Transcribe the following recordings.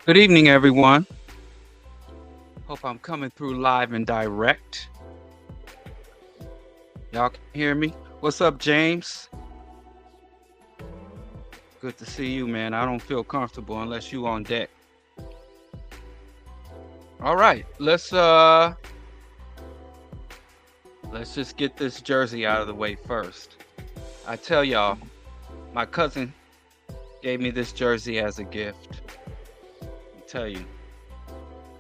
Good evening, everyone. Hope I'm coming through live and direct. Y'all can hear me? What's up, James? Good to see you, man. I don't feel comfortable unless you on deck. All right, let's just get this jersey out of the way first. I tell y'all, my cousin gave me this jersey as a gift. I tell you,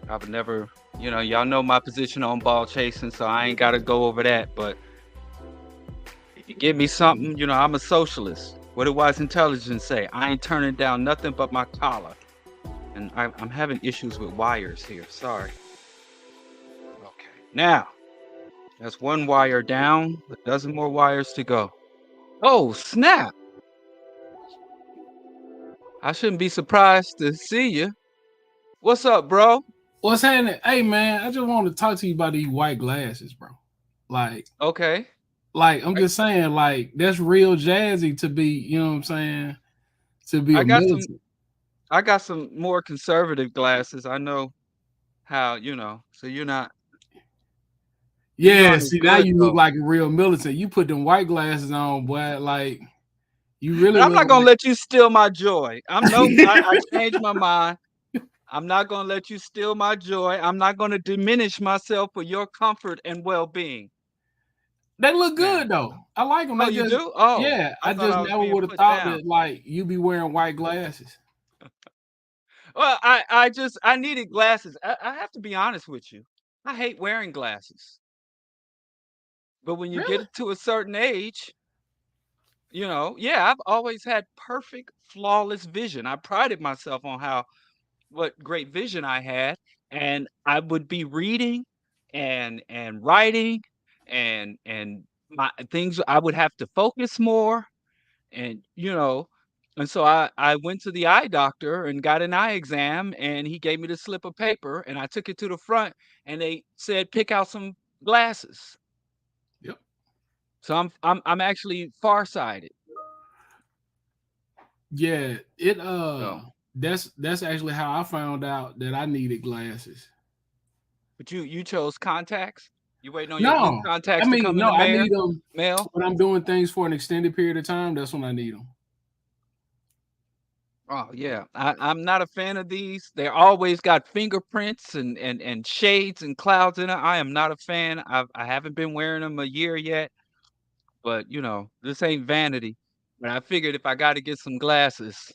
I've never, y'all know my position on ball chasing, so I ain't got to go over that. But if you give me something, I'm a socialist. What did Wise Intelligence say? I ain't turning down nothing but my collar. And I'm having issues with wires here. Sorry. Okay. Now, that's one wire down, a dozen more wires to go. Oh, snap. I shouldn't be surprised to see you. What's up, bro? What's happening? Hey man, I just want to talk to you about these white glasses, bro. Like, Okay. I'm I, just saying, that's real jazzy to be, you know what I'm saying, to be I a got some militant. I got some more conservative glasses. I know how, so you Yeah, ain't see now good you look though. like a real militant. You put them white glasses on, boy, like you really But I'm look not gonna like let you steal my joy. I changed my mind. I'm not gonna let you steal my joy. I'm not gonna diminish myself for your comfort and well-being. they look Now, good though. I like them. oh, They you just do? Oh, yeah, I I thought just I was never being would have put thought down. that like you be wearing white glasses. Well, I needed glasses. I have to be honest with you. I hate wearing glasses. But when you Really? get to a certain age, yeah, I've always had perfect, flawless vision. I prided myself on how what great vision I had, and I would be reading and writing and my things I would have to focus more and and so I went to the eye doctor and got an eye exam and he gave me the slip of paper and I took it to the front and they said pick out some glasses. Yep. So I'm actually farsighted. Yeah, So, that's actually how I found out that I needed glasses. but you chose contacts? You waiting on your blue No, I contacts to mean, come in no, the I need them mail? when I'm doing things for an extended period of time. That's when I need them. Oh yeah, I'm not a fan of these. They're always got fingerprints and shades and clouds in it. I am not a fan. I haven't been wearing them a year yet, but this ain't vanity. But I figured if I got to get some glasses,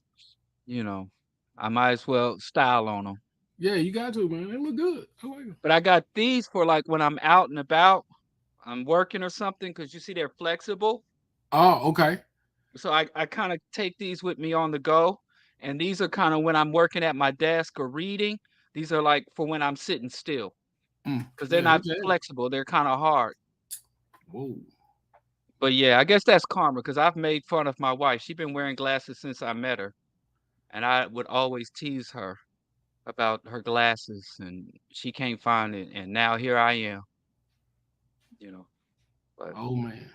you know, I might as well style on them. Yeah, you got to, man. They look good. I like them. But I got these for like when I'm out and about, I'm working or something, because you see they're flexible. Oh, okay. So I kind of take these with me on the go. And these are kind of when I'm working at my desk or reading. These are like for when I'm sitting still because they're Yeah, they not jazzy. flexible. They're kind of hard. Whoa. But yeah, I guess that's karma because I've made fun of my wife. She's been wearing glasses since I met her. And I would always tease her about her glasses and she can't find it. And now here I am, you know. But Oh man.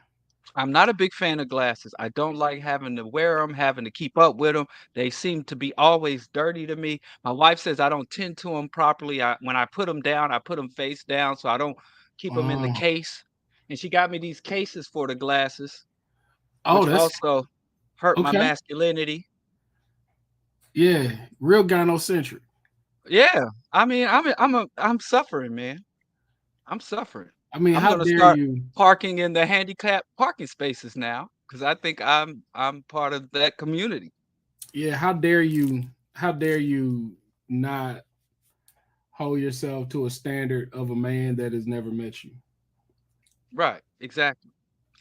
I'm not a big fan of glasses. I don't like having to wear them, having to keep up with them. They seem to be always dirty to me. My wife says I don't tend to them properly. When I put them down, I put them face down so I don't keep them in the Oh, case. And she got me these cases for the glasses, oh, which that's also hurt my okay. masculinity. Yeah, real gynocentric. Yeah, I mean, I'm suffering, man. I'm suffering. I mean, I'm how gonna dare start you? parking in the handicapped parking spaces now because I think I'm part of that community. Yeah, how dare you? How dare you not hold yourself to a standard of a man that has never met you? Right, exactly.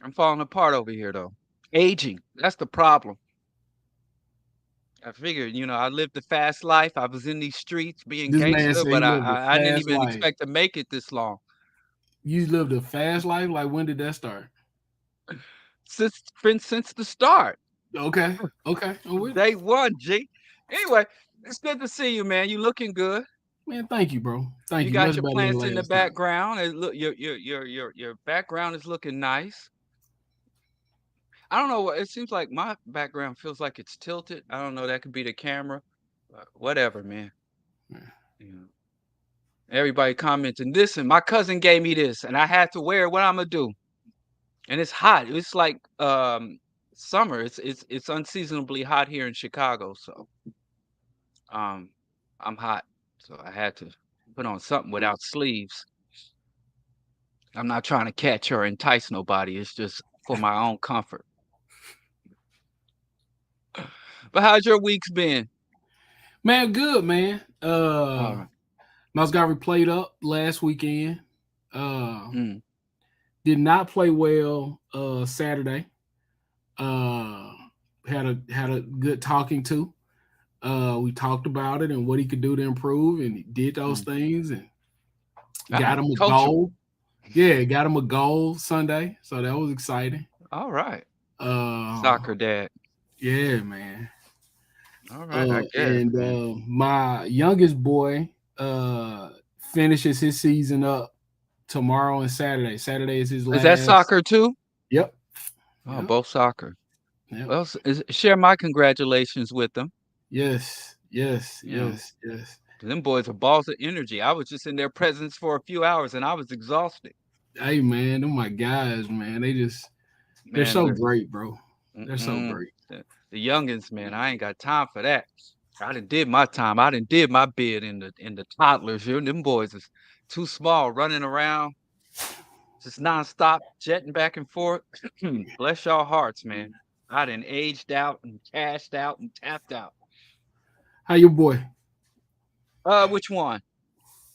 I'm falling apart over here though. Aging, that's the problem. I figured, I lived a fast life. I was in these streets being This man gangster, said but he I, lived a I, I didn't fast even life. expect to make it this long. You lived a fast life. Like when did that start? Since the start, Okay, okay, I'm with it. day one, G. Anyway, it's good to see you, man. You looking good. Man, thank you, bro. Thank You you. got Much your better than plants in the last time. background. And look, your background is looking nice. I don't know. It seems like my background feels like it's tilted. I don't know. That could be the camera. Whatever, man. You know, everybody commenting, listen, my cousin gave me this and I had to wear it. What I'm gonna do? And it's hot. It's like summer. It's unseasonably hot here in Chicago. So um I'm hot. So I had to put on something without sleeves. I'm not trying to catch or entice nobody. It's just for my own comfort. But how's your weeks been? Man, good man. All right. Montgomery played up last weekend. Uh, Mm, did not play well Saturday. Uh, had a good talking to. We talked about it and what he could do to improve, and he did those mm. things and got Ah, him a coachable. goal. Yeah, got him a goal Sunday, so that was exciting. All right. Uh, Soccer dad. yeah, man. All right, I guess, And man. my youngest boy uh finishes his season up tomorrow and Saturday. Saturday is his Is that last. soccer too? Yep. Oh, Yep. both soccer. Yep. Well, share my congratulations with them. Yes. Yes. You know, Yes. Yes. them boys are balls of energy. I was just in their presence for a few hours and I was exhausted. Hey man, them my guys, man. They're Man, so listen. great, bro. They're so Mm-mm. great. The youngins, man, I ain't got time for that. I done did my time. I done did my bid in the toddlers. You know, them boys is too small, running around, just nonstop, jetting back and forth. Bless y'all hearts, man. I done aged out and cashed out and tapped out. How your boy? Which one?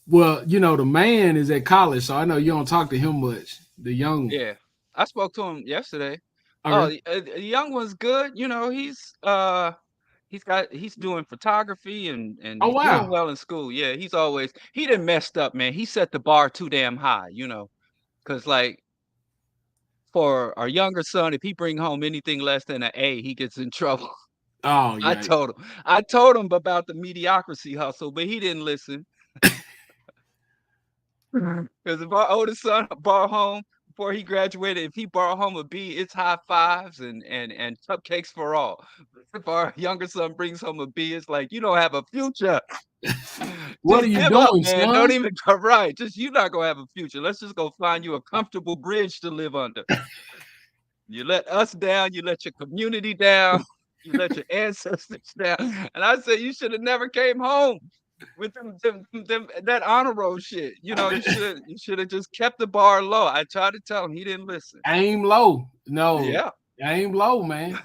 Well, the man is at college, so I know you don't talk to him much. The young one. Yeah, I spoke to him yesterday. Oh, Okay. the young one's good. You know, he's doing photography and Oh he's doing wow. well in school. Yeah, he done messed up, man. He set the bar too damn high, cause like for our younger son, if he bring home anything less than an A, he gets in trouble. Oh I yeah. told him. I told him about the mediocrity hustle, but he didn't listen. Because if our oldest son brought home before he graduated, if he brought home a B, it's high fives and cupcakes for all. If our younger son brings home a B, it's like you don't have a future. What are Just you give up, doing, man. Don't son? even go right. Just you're not gonna have a future. Let's just go find you a comfortable bridge to live under. You let us down, you let your community down, you let your ancestors down. And I said you should have never came home with them that honor roll shit. You should have just kept the bar low. I tried to tell him, he didn't listen. Aim low. No, Yeah, aim low, man.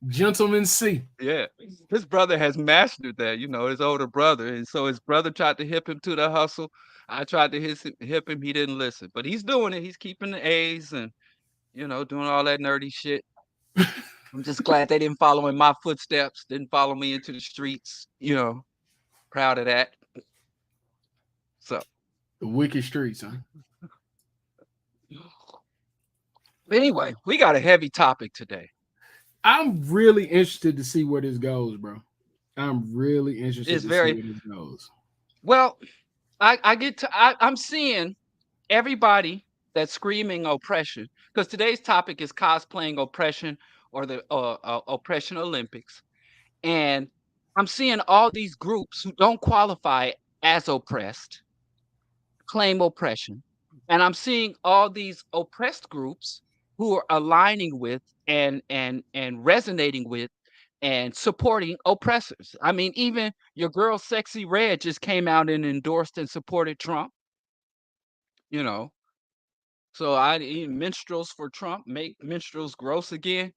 Gentlemen C. yeah. His brother has mastered that, his older brother. And so his brother tried to hip him to the hustle. I tried to hip him, he didn't listen. But he's doing it. He's keeping the A's and doing all that nerdy shit. I'm just glad they didn't follow in my footsteps, didn't follow me into the streets, proud of that. So, The wicked streets, huh? anyway, we got a heavy topic today. I'm really interested to see where this goes, bro. I'm really interested It's to see very where this goes. well, I'm seeing everybody that's screaming oppression because today's topic is cosplaying oppression or the oppression Olympics. And I'm seeing all these groups who don't qualify as oppressed claim oppression. And I'm seeing all these oppressed groups who are aligning with and resonating with and supporting oppressors. I mean, even your girl Sexy Red just came out and endorsed and supported Trump, you know. So I even minstrels for Trump, make minstrels gross again,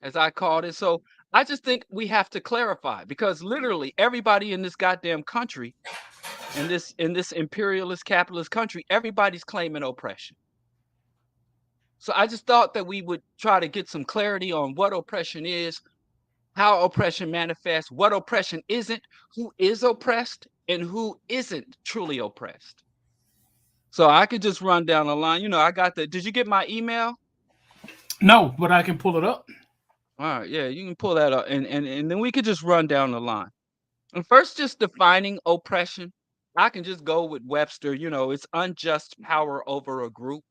as I called it. So I just think we have to clarify because literally everybody in this goddamn country in this imperialist capitalist country, everybody's claiming oppression. So I just thought that we would try to get some clarity on what oppression is, how oppression manifests, what oppression isn't, who is oppressed, and who isn't truly oppressed. So I could just run down the line. I got the. Did you get my email? No, but I can pull it up. All right, yeah, you can pull that up, and then we could just run down the line. And first, just defining oppression. I can just go with Webster. It's unjust power over a group.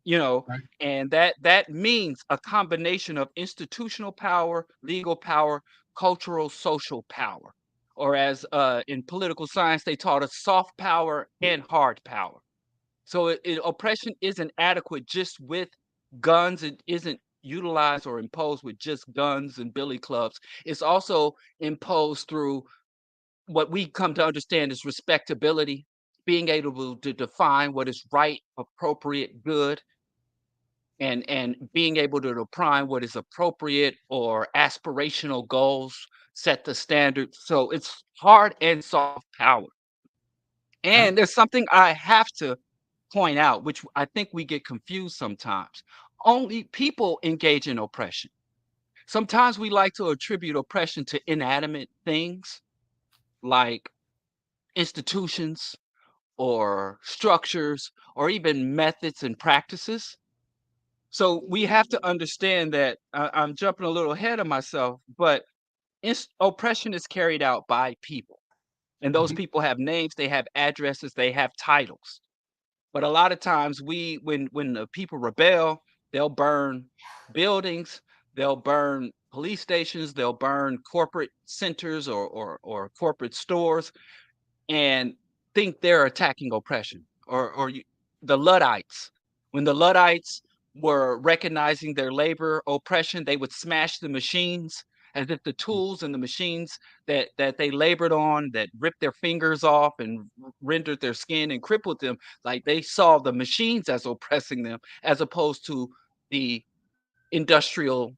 you know Right. and that means a combination of institutional power, legal power, cultural social power, or as in political science they taught us, soft power and hard power. So oppression isn't adequate just with guns. It isn't utilized or imposed with just guns and billy clubs. It's also imposed through what we come to understand as respectability, being able to define what is right, appropriate, good, and being able to define what is appropriate or aspirational goals, set the standard. So it's hard and soft power. Okay. And there's something I have to point out, which I think we get confused sometimes. Only people engage in oppression. Sometimes we like to attribute oppression to inanimate things like institutions or structures or even methods and practices. So we have to understand that I'm jumping a little ahead of myself, but oppression is carried out by people. And those Mhm. people have names, they have addresses, they have titles. But a lot of times when the people rebel, they'll burn buildings, they'll burn police stations, they'll burn corporate centers or corporate stores and think they're attacking oppression the Luddites. When the Luddites were recognizing their labor oppression, they would smash the machines as if the tools and the machines that they labored on, that ripped their fingers off and rendered their skin and crippled them, like they saw the machines as oppressing them, as opposed to the industrial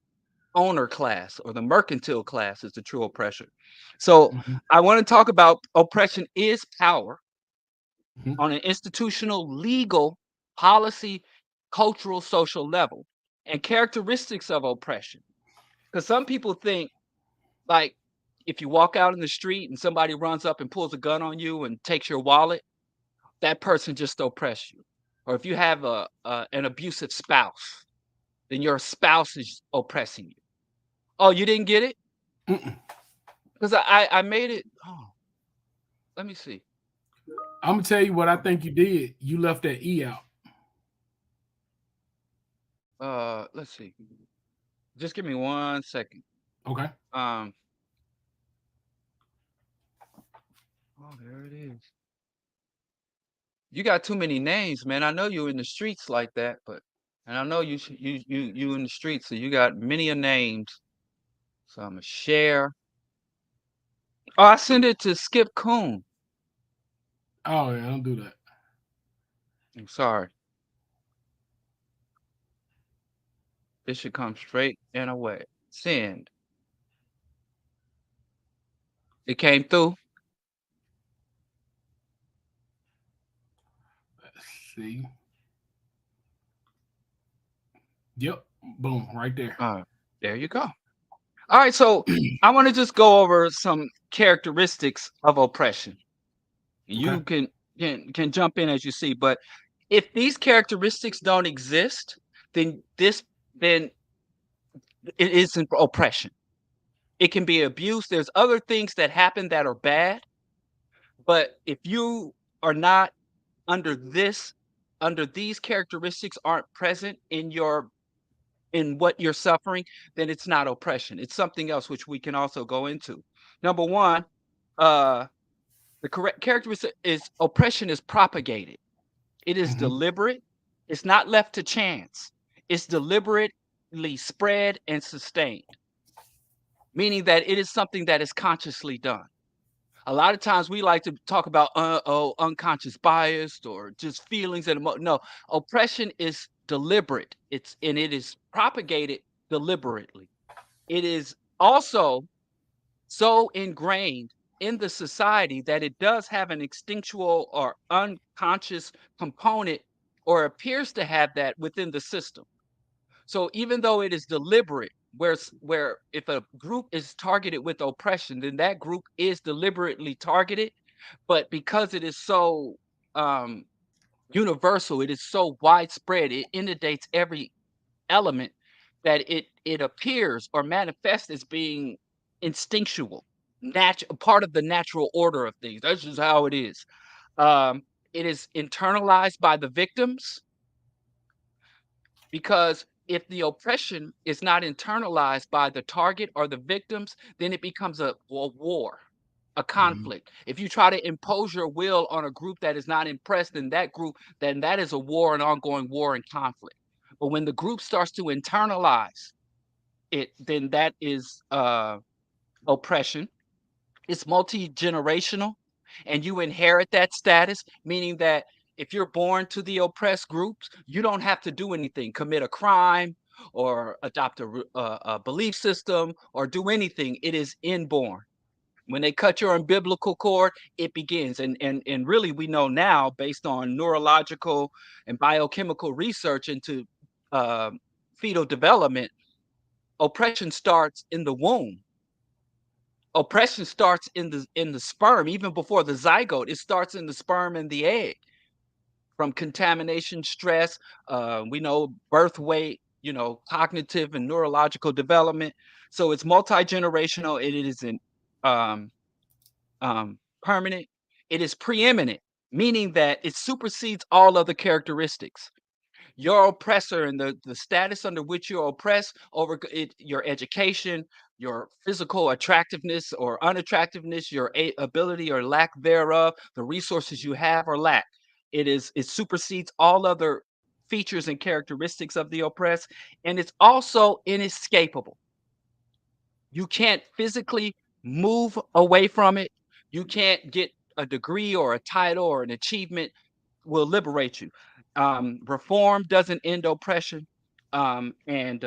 owner class or the mercantile class is the true oppressor. So Mhm. I want to talk about oppression is power Mhm. on an institutional, legal, policy, cultural, social level, and characteristics of oppression. Because some people think, like, if you walk out in the street and somebody runs up and pulls a gun on you and takes your wallet, that person just oppressed you. Or if you have an abusive spouse, then your spouse is oppressing you. Oh, you didn't get it? Mm-mm. Because I made it. Oh, let me see. I'm gonna tell you what I think you did. You left that E out. Let's see. Just give me 1 second. Okay. Um, oh, there it is. You got too many names, man. I know you in the streets like that, but and I know you in the streets, so you got many a names. So I'm gonna share. Oh, I send it to Skip Coon. Oh yeah, don't do that. I'm sorry. This should come straight and away. Send. It came through. Let's see. Yep. Boom. Right there. There you go. All right, so I want to just go over some characteristics of oppression. Okay. You can jump in as you see, but if these characteristics don't exist, then then it isn't oppression. It can be abuse. There's other things that happen that are bad, but if you are not under this under these characteristics aren't present in what you're suffering, then it's not oppression. It's something else which we can also go into. Number one, uh the correct characteristic is oppression is propagated. It is Hmm. deliberate. It's not left to chance. It's deliberately spread and sustained, meaning that it is something that is consciously done. A lot of times we like to talk about unconscious bias or just feelings and no, oppression is deliberate. It is propagated deliberately. It is also so ingrained in the society that it does have an instinctual or unconscious component or appears to have that within the system. So even though it is deliberate, where if a group is targeted with oppression, then that group is deliberately targeted. But because it is so um, universal, it is so widespread, it inundates every element that it appears or manifests as being instinctual, part of the natural order of things. That's just how it is. Um, it is internalized by the victims because if the oppression is not internalized by the target or the victims, then it becomes a war. a Mhm. conflict. If you try to impose your will on a group that is not impressed, then that is a war, an ongoing war and conflict. But when the group starts to internalize it, then that is oppression. It's multi-generational, and you inherit that status, meaning that if you're born to the oppressed groups, you don't have to do anything, commit a crime or adopt a belief system or do anything. It is inborn. When they cut your umbilical cord, it begins. And really, we know now, based on neurological and biochemical research into uh, fetal development, oppression starts in the womb. Oppression starts in the sperm, even before the zygote. It starts in the sperm and the egg, from contamination, stress. We know birth weight, cognitive and neurological development. So it's multi-generational. It isn't um, permanent. It is preeminent, meaning that it supersedes all other characteristics. Your oppressor and the status under which you're oppressed over your education, your physical attractiveness or unattractiveness, your ability or lack thereof, the resources you have or lack. It supersedes all other features and characteristics of the oppressed, and it's also inescapable. You can't physically move away from it. You can't get a degree or a title or an achievement will liberate you. Reform doesn't end oppression. And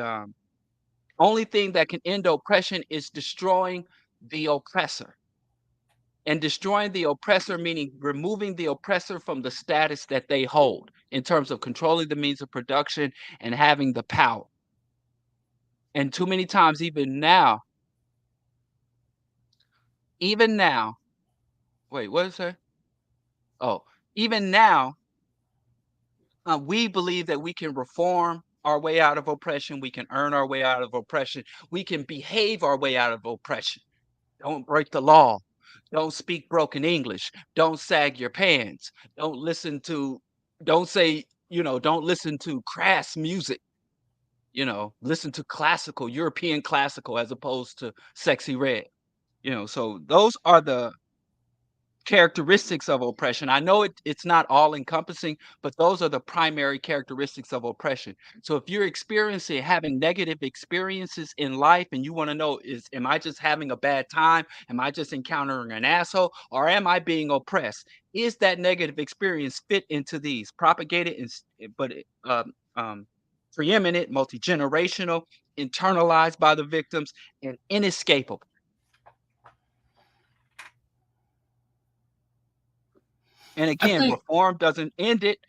only thing that can end oppression is destroying the oppressor. And destroying the oppressor, meaning removing the oppressor from the status that they hold in terms of controlling the means of production and having the power. And too many times, even now, wait, what is that? Oh, even now, we believe that we can reform our way out of oppression. We can earn our way out of oppression. We can behave our way out of oppression. Don't break the law. Don't speak broken English. Don't sag your pants. Don't listen to, don't say, don't listen to crass music. Listen to classical, European classical as opposed to sexy red. So those are the characteristics of oppression. I know it's not all encompassing, but those are the primary characteristics of oppression. So if you're experiencing having negative experiences in life and you want to know, am I just having a bad time? Am I just encountering an asshole? Or am I being oppressed? Is that negative experience fit into these? Propagated but preeminent, multi-generational, internalized by the victims, and inescapable. And I again, think, reform doesn't end it.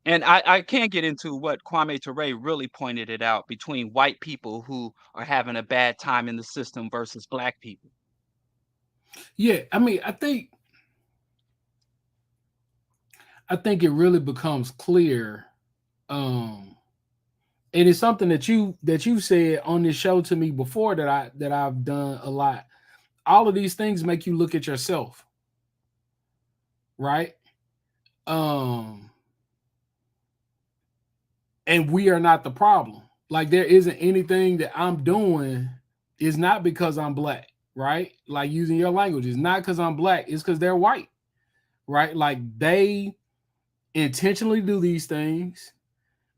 And I can't get into what Kwame Ture really pointed it out between white people who are having a bad time in the system versus black people. yeah, I mean, I think it really becomes clear, um, and it's something that you said on this show to me before that I've done a lot. All of these things make you look at yourself, right? Um, and we are not the problem. Like there isn't anything that I'm doing is not because I'm black, right? Like using your language is not because I'm black, it's because they're white, right? Like they intentionally do these things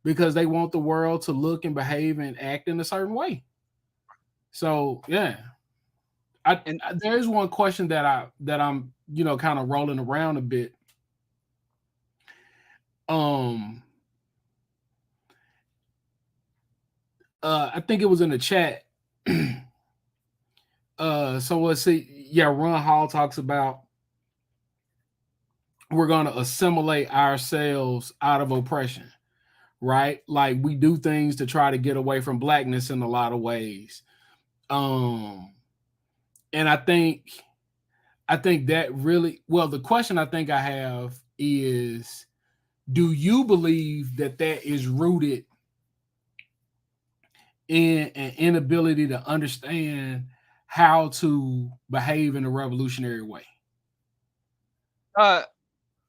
because they want the world to look and behave and act in a certain way. So yeah, And there is one question that I'm kind of rolling around a bit. Um, I think it was in the chat. So let's see. Yeah, Ron Hall talks about we're going to assimilate ourselves out of oppression, right? Like we do things to try to get away from blackness in a lot of ways. Um, and I think that really well. The question I think I have is, do you believe that that is rooted in an inability to understand how to behave in a revolutionary way? uh,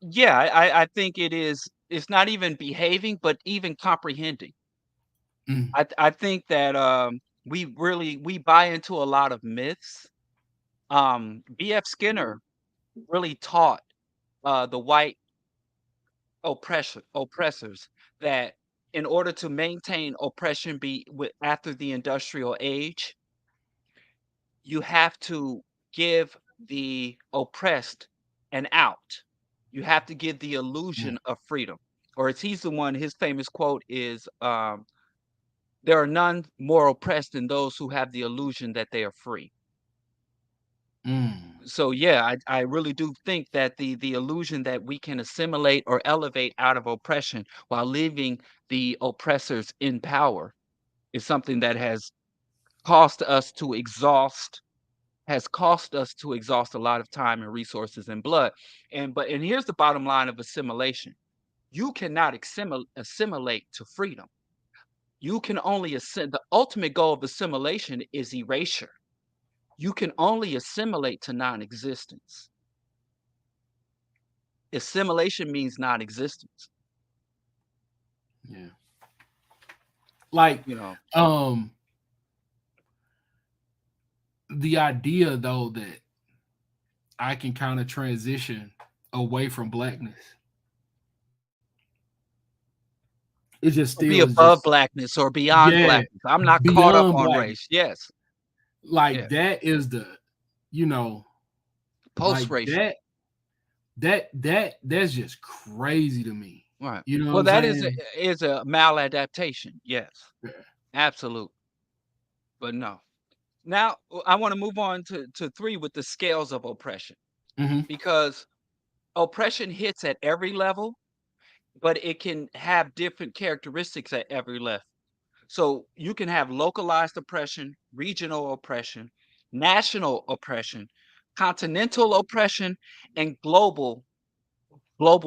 yeah, I think it's not even behaving, but even comprehending. Mm, I think that we buy into a lot of myths B.F. Skinner really taught the white oppressors that in order to maintain oppression after the industrial age, you have to give the oppressed an out. You have to give the Mm, illusion of freedom. Or as he's the one, his famous quote is, there are none more oppressed than those who have the illusion that they are free. mm, So yeah, I really do think that the illusion that we can assimilate or elevate out of oppression while leaving the oppressors in power is something that cost us to exhaust cost us to exhaust a lot of time and resources and blood. And here's the bottom line of assimilation. You cannot assimilate to freedom. You can only the ultimate goal of assimilation is erasure. You can only assimilate to non-existence. Assimilation means non-existence, yeah. Like, you know. um, the idea though that I can kind of transition away from blackness, it just Or be still is above just, blackness or beyond yeah, blackness. I'm not caught up beyond on blackness. race. Yes. Like Yeah. that is the, you know, like Post-racial. that's just crazy to me. Right. You know what Well, I'm that saying? is a maladaptation. Yes. Yeah. Absolute. But no. Now I want to move on to 3 with the scales of oppression Hmm. because oppression hits at every level, but it can have different characteristics at every level. So you can have localized oppression, regional oppression, national oppression, continental oppression, and global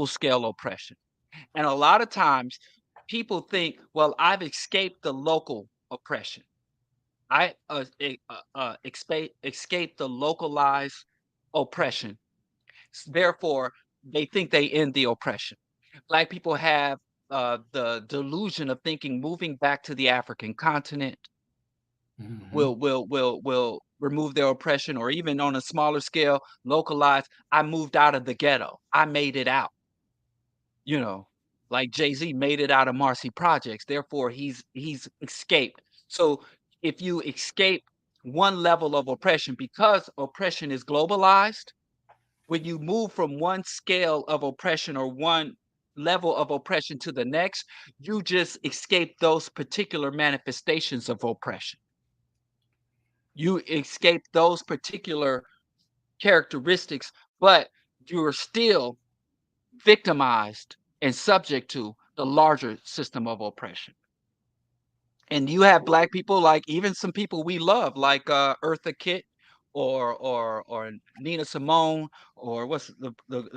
scale oppression. And a lot of times people think, well, I've escaped the local oppression. Escape the localized oppression. Therefore, they think they end the oppression. Black people have the delusion of thinking moving back to the African continent Hmm. will remove their oppression, or even on a smaller scale, localize. I moved out of the ghetto. I made it out. You know, like Jay-Z made it out of Marcy Projects. Therefore, he's escaped. So if you escape one level of oppression, because oppression is globalized, when you move from one scale of oppression or one level of oppression to the next, you just escape those particular manifestations of oppression. You escape those particular characteristics, but you're still victimized and subject to the larger system of oppression. And you have black people, like even some people we love, like Eartha Kitt or Nina Simone, or what's the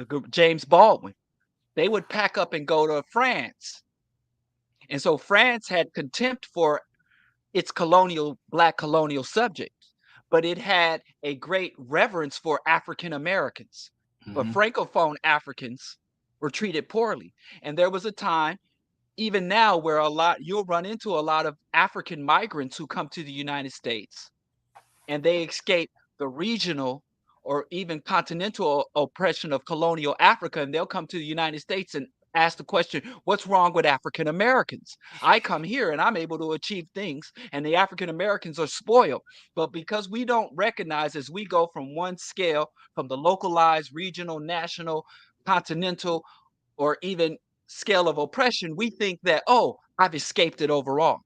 group, James Baldwin. They would pack up and go to France. And so France had contempt for its black colonial subjects, but it had a great reverence for African Americans. But Hmm. Francophone Africans were treated poorly. And there was a time, even now, where you'll run into a lot of African migrants who come to the United States and they escape the regional or even continental oppression of colonial Africa, and they'll come to the United States and ask the question, what's wrong with African Americans? I come here and I'm able to achieve things, and the African Americans are spoiled. But because we don't recognize, as we go from one scale, from the localized, regional, national, continental, or even scale of oppression, we think that, oh, I've escaped it overall.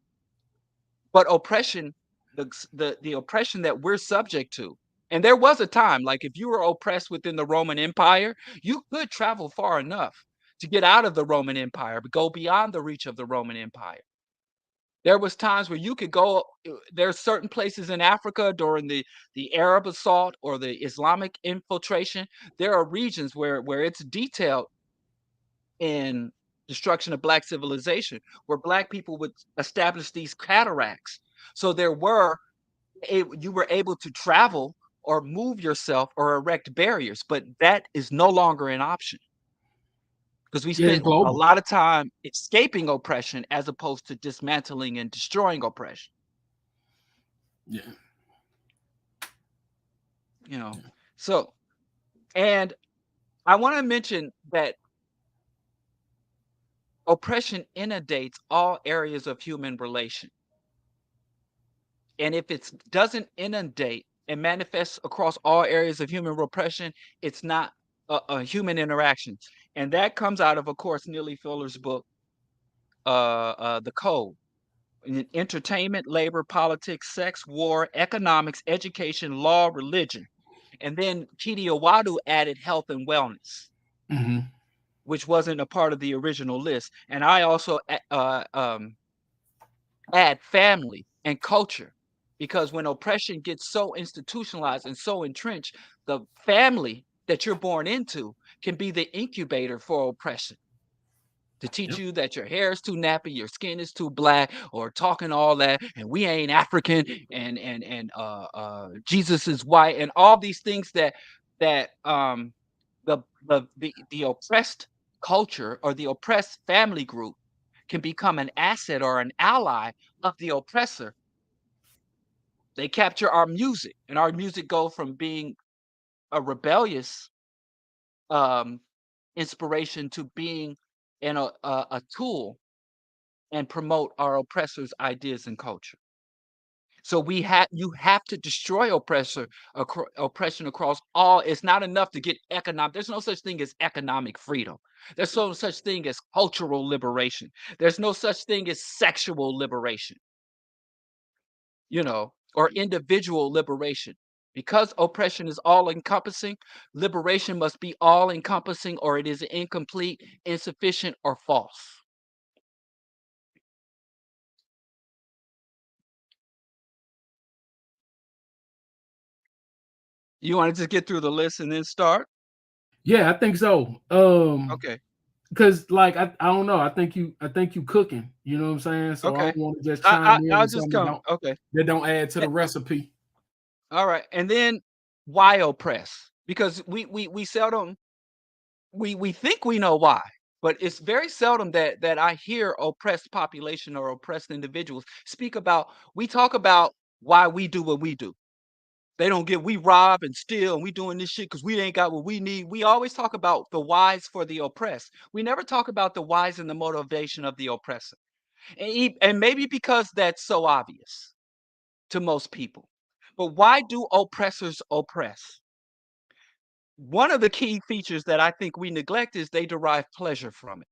But oppression, the oppression that we're subject to, and there was a time, like if you were oppressed within the Roman Empire, you could travel far enough to get out of the Roman Empire, but go beyond the reach of the Roman Empire. There was times where you could go. There's certain places in Africa during the Arab assault or the Islamic infiltration. There are regions where it's detailed in destruction of black civilization, where black people would establish these cataracts. So you were able to travel or move yourself or erect barriers, but that is no longer an option because we Yeah, it's spent a global. lot of time escaping oppression as opposed to dismantling and destroying oppression. Yeah. you know. So, and I want to mention that oppression inundates all areas of human relation. And if it doesn't inundate and manifest across all areas of human repression, it's not a human interaction. And that comes out of course, Neely Fuller's book, The Code. Entertainment, labor, politics, sex, war, economics, education, law, religion. And then Chidi Owadu added health and wellness, Hmm. which wasn't a part of the original list. And I also add family and culture, because when oppression gets so institutionalized and so entrenched, the family that you're born into can be the incubator for oppression, to teach Yep. you that your hair is too nappy, your skin is too black, or talking all that, and we ain't African, and Jesus is white, and all these things that the oppressed culture or the oppressed family group can become an asset or an ally of the oppressor. They capture our music, and our music go from being a rebellious um, inspiration to being a tool and promote our oppressors' ideas and culture. So you have to destroy oppression across all. It's not enough to get economic. There's no such thing as economic freedom. There's no such thing as cultural liberation. There's no such thing as sexual liberation, or individual liberation. Because oppression is all encompassing, liberation must be all encompassing, or it is incomplete, insufficient, or false. You want to just get through the list and then start? Yeah, I think so. Okay. Because like I don't know. I think you cooking. You know what I'm saying? So I Okay. don't want to just I, chime I in I'll with just something that come. don't Okay. that don't add to Eh, the recipe. all right. And then why oppress? Because we seldom we think we know why, but it's very seldom that I hear oppressed population or oppressed individuals speak about. We talk about why we do what we do. They don't get we rob and steal and we doing this shit because we ain't got what we need. We always talk about the whys for the oppressed. We never talk about the whys and the motivation of the oppressor. And maybe because that's so obvious to most people. But why do oppressors oppress? One of the key features that I think we neglect is they derive pleasure from it.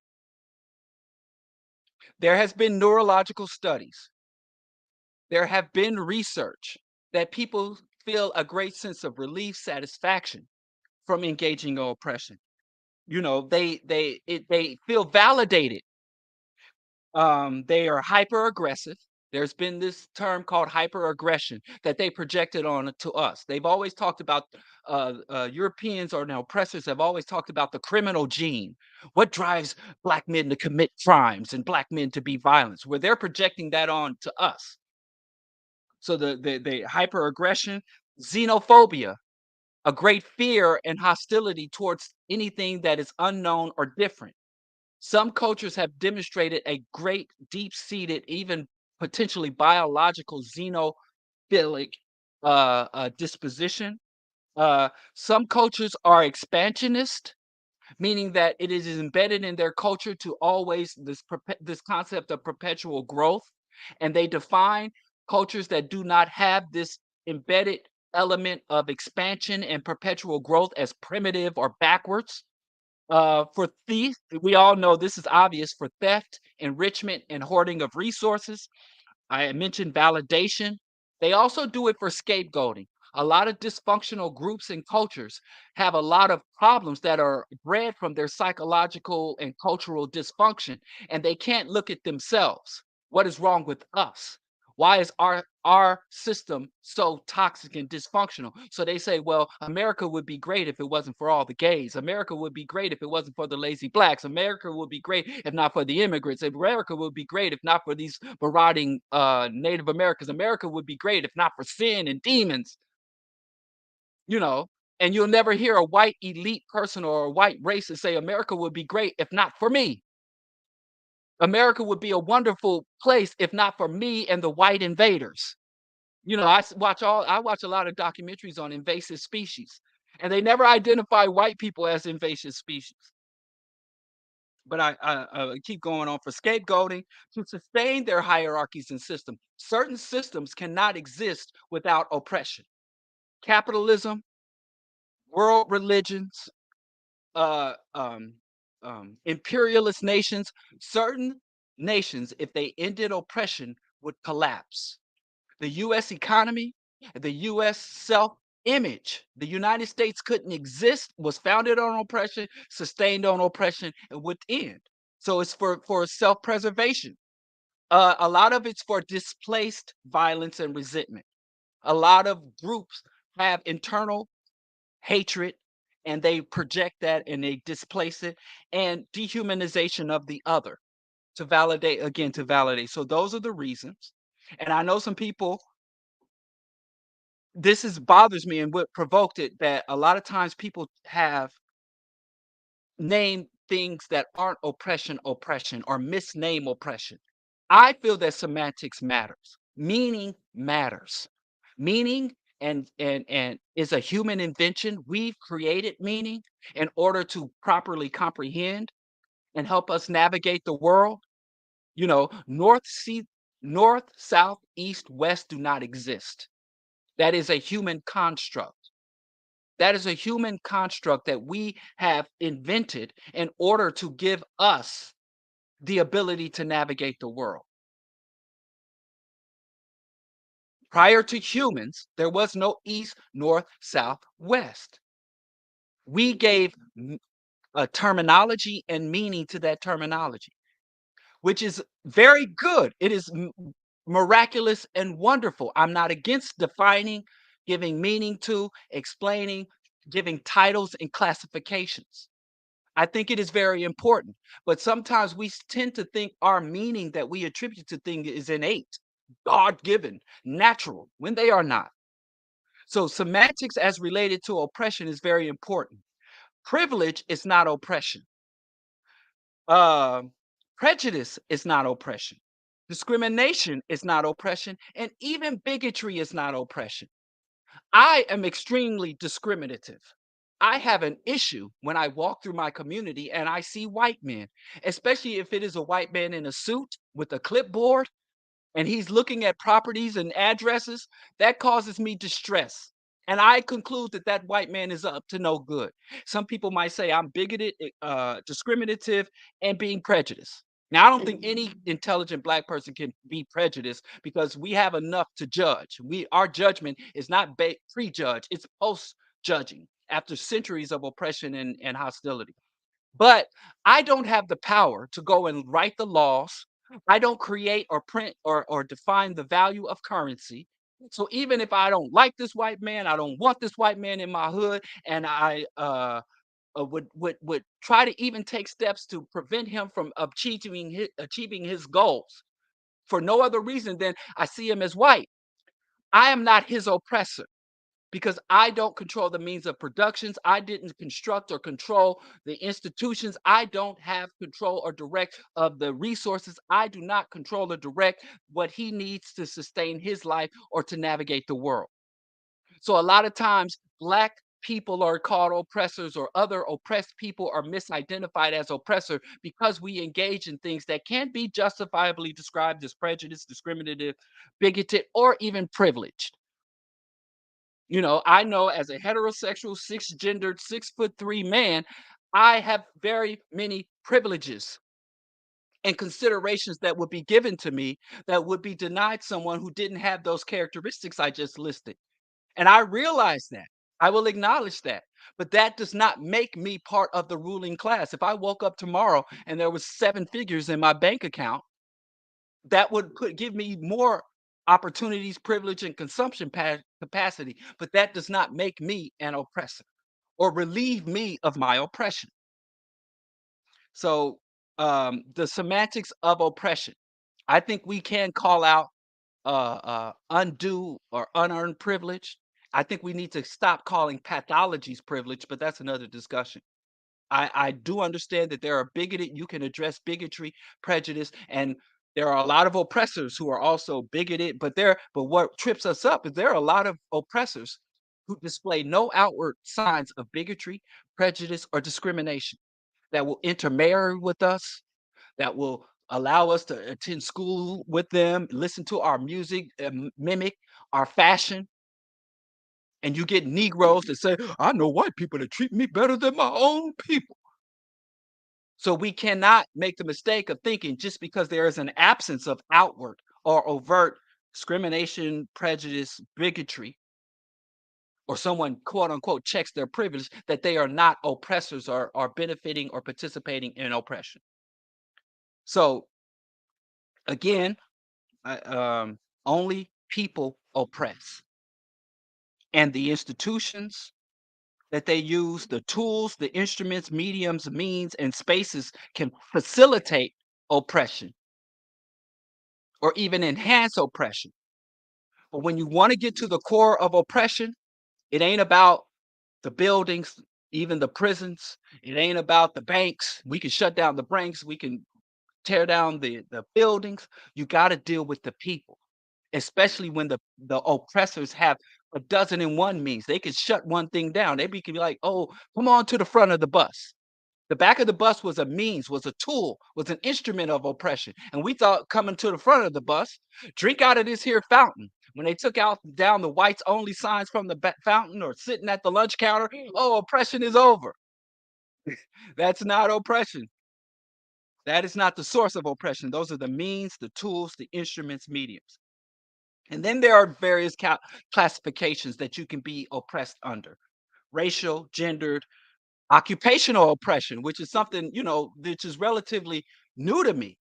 There has been neurological studies. There have been research that people feel a great sense of relief, satisfaction from engaging in oppression. They feel validated. They are hyper aggressive. There's been this term called hyper-aggression that they projected on to us. They've always talked about Europeans or now oppressors have always talked about the criminal gene. What drives black men to commit crimes and black men to be violent? Where they're projecting that on to us. So the hyper-aggression, xenophobia, a great fear and hostility towards anything that is unknown or different. Some cultures have demonstrated a great deep-seated, even potentially biological xenophilic disposition. Some cultures are expansionist, meaning that it is embedded in their culture to always this concept of perpetual growth, and they define cultures that do not have this embedded element of expansion and perpetual growth as primitive or backwards. For thieves, we all know this is obvious for theft, enrichment, and hoarding of resources. I mentioned validation. They also do it for scapegoating. A lot of dysfunctional groups and cultures have a lot of problems that are bred from their psychological and cultural dysfunction, and they can't look at themselves. What is wrong with us? Why is our system so toxic and dysfunctional? So they say, well, America would be great if it wasn't for all the gays. America would be great if it wasn't for the lazy blacks. America would be great if not for the immigrants. America would be great if not for these marauding Native Americans. America would be great if not for sin and demons, you know. And you'll never hear a white elite person or a white racist say America would be great if not for me. America would be a wonderful place if not for me and the white invaders. I watch a lot of documentaries on invasive species, and they never identify white people as invasive species. But I keep going on for scapegoating to sustain their hierarchies and systems. Certain systems cannot exist without oppression. Capitalism, world religions, uh, um, imperialist nations, certain nations, if they ended oppression, would collapse. The US economy, the US self image. The United States couldn't exist, was founded on oppression, sustained on oppression, and would end. So it's for self preservation. A lot of it's for displaced violence and resentment. A lot of groups have internal hatred and they project that and they displace it, and dehumanization of the other to validate, again, to validate. So those are the reasons. And I know some people, this is bothers me, and what provoked it, that a lot of times people have named things that aren't oppression or misname oppression. I feel that semantics matters. Meaning matters. Meaning and is a human invention. We've created meaning in order to properly comprehend and help us navigate the world. North, south, east, west do not exist. That is a human construct. That is a human construct that we have invented in order to give us the ability to navigate the world. Prior to humans, there was no east, north, south, west. We gave a terminology and meaning to that terminology, which is very good. It is miraculous and wonderful. I'm not against defining, giving meaning to, explaining, giving titles and classifications. I think it is very important, but sometimes we tend to think our meaning that we attribute to things is innate, God given, natural, when they are not. So, semantics as related to oppression is very important. Privilege is not oppression. Uh, Prejudice is not oppression. Discrimination is not oppression. And even bigotry is not oppression. I am extremely discriminative. I have an issue when I walk through my community and I see white men, especially if it is a white man in a suit with a clipboard and he's looking at properties and addresses. That causes me distress. And I conclude that that white man is up to no good. Some people might say I'm bigoted, discriminative, and being prejudiced. Now, I don't think any intelligent black person can be prejudiced because we have enough to judge. Our judgment is not prejudge; it's post judging after centuries of oppression and hostility. But I don't have the power to go and write the laws. I don't create or print or define the value of currency. So even if I don't like this white man, I don't want this white man in my hood, and I would try to even take steps to prevent him from achieving his goals for no other reason than I see him as white. I am not his oppressor because I don't control the means of productions. I didn't construct or control the institutions. I don't have control or direct of the resources. I do not control or direct what he needs to sustain his life or to navigate the world. So a lot of times black people are called oppressors or other oppressed people are misidentified as oppressor because we engage in things that can be justifiably described as prejudice, discriminative, bigoted, or even privileged. I know as a heterosexual, cisgendered, 6'3" man, I have very many privileges and considerations that would be given to me that would be denied someone who didn't have those characteristics I just listed. And I realize that. I will acknowledge that. But that does not make me part of the ruling class. If I woke up tomorrow and there was seven figures in my bank account, that would give me more opportunities, privilege, and consumption capacity. But that does not make me an oppressor or relieve me of my oppression. So, the semantics of oppression, I think we can call out undue or unearned privilege. I think we need to stop calling pathologies privilege, but that's another discussion. I do understand that there are bigoted, you can address bigotry, prejudice, and There are a lot of oppressors who are also bigoted, but what trips us up is there are a lot of oppressors who display no outward signs of bigotry, prejudice, or discrimination that will intermarry with us, that will allow us to attend school with them, listen to our music, mimic our fashion. And you get Negroes that say, I know white people that treat me better than my own people. So we cannot make the mistake of thinking just because there is an absence of outward or overt discrimination, prejudice, bigotry, or someone quote unquote checks their privilege, that they are not oppressors or are benefiting or participating in oppression. So again, only people oppress, and the institutions that they use, the tools, the instruments, mediums, means, and spaces can facilitate oppression or even enhance oppression. But when you want to get to the core of oppression, it ain't about the buildings, even the prisons. It ain't about the banks. We can shut down the banks. We can tear down the buildings. You got to deal with the people, especially when the oppressors have a dozen and one means. They can shut one thing down. Can be like, oh, come on to the front of the bus. The back of the bus was a means, was a tool, was an instrument of oppression. And we thought coming to the front of the bus, drink out of this here fountain. When they took out down the whites only signs from the fountain or sitting at the lunch counter, oh, oppression is over. That's not oppression. That is not the source of oppression. Those are the means, the tools, the instruments, mediums. And then there are various classifications that you can be oppressed under: racial, gendered, occupational oppression, which is something, which is relatively new to me.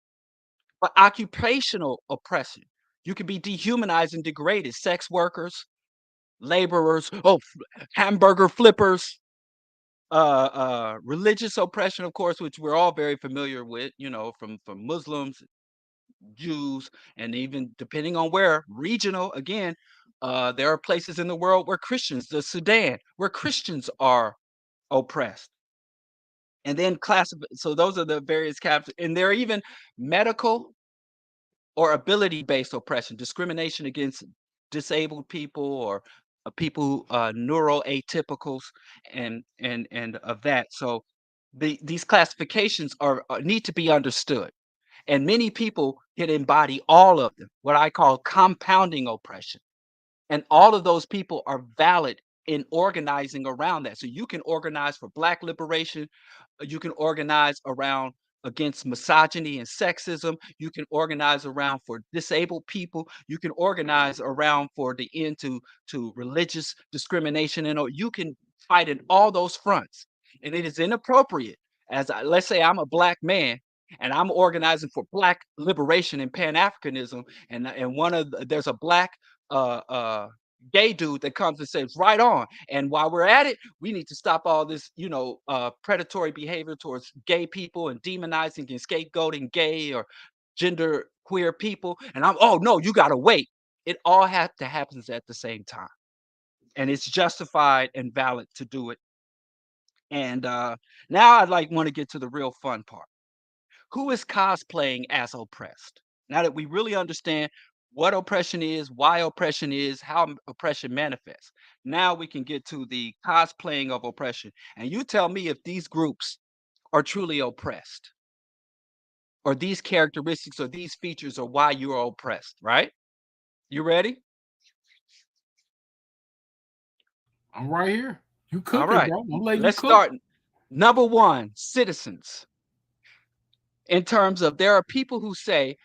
But occupational oppression, you can be dehumanized and degraded. Sex workers, laborers, hamburger flippers, religious oppression, of course, which we're all very familiar with, from Muslims, Jews, and even depending on where, regional again. There are places in the world where Christians, the Sudan, where Christians are oppressed. And then so those are the various caps, and there are even medical or ability-based oppression, discrimination against disabled people or people who neuroatypicals and of that. So these classifications need to be understood, and many people can embody all of them. What I call compounding oppression. And all of those people are valid in organizing around that. So you can organize for Black liberation, you can organize around against misogyny and sexism, you can organize around for disabled people, you can organize around for the end to religious discrimination, and you can fight in all those fronts. And it is inappropriate, let's say I'm a Black man and I'm organizing for Black liberation and Pan-Africanism, and there's a Black uh, uh, gay dude that comes and says, "Right on." And while we're at it, we need to stop all this, predatory behavior towards gay people and demonizing and scapegoating gay or gender queer people. And oh no, you gotta wait. It all have to happens at the same time, and it's justified and valid to do it. And now I'd want to get to the real fun part. Who is cosplaying as oppressed? Now that we really understand what oppression is, why oppression is, how oppression manifests, now we can get to the cosplaying of oppression. And you tell me if these groups are truly oppressed, or these characteristics or these features are why you are oppressed, right? You ready? I'm right here. You All cooking, right. bro. I'm letting you Let's cook. start. Number one, citizens. In terms of, there are people who say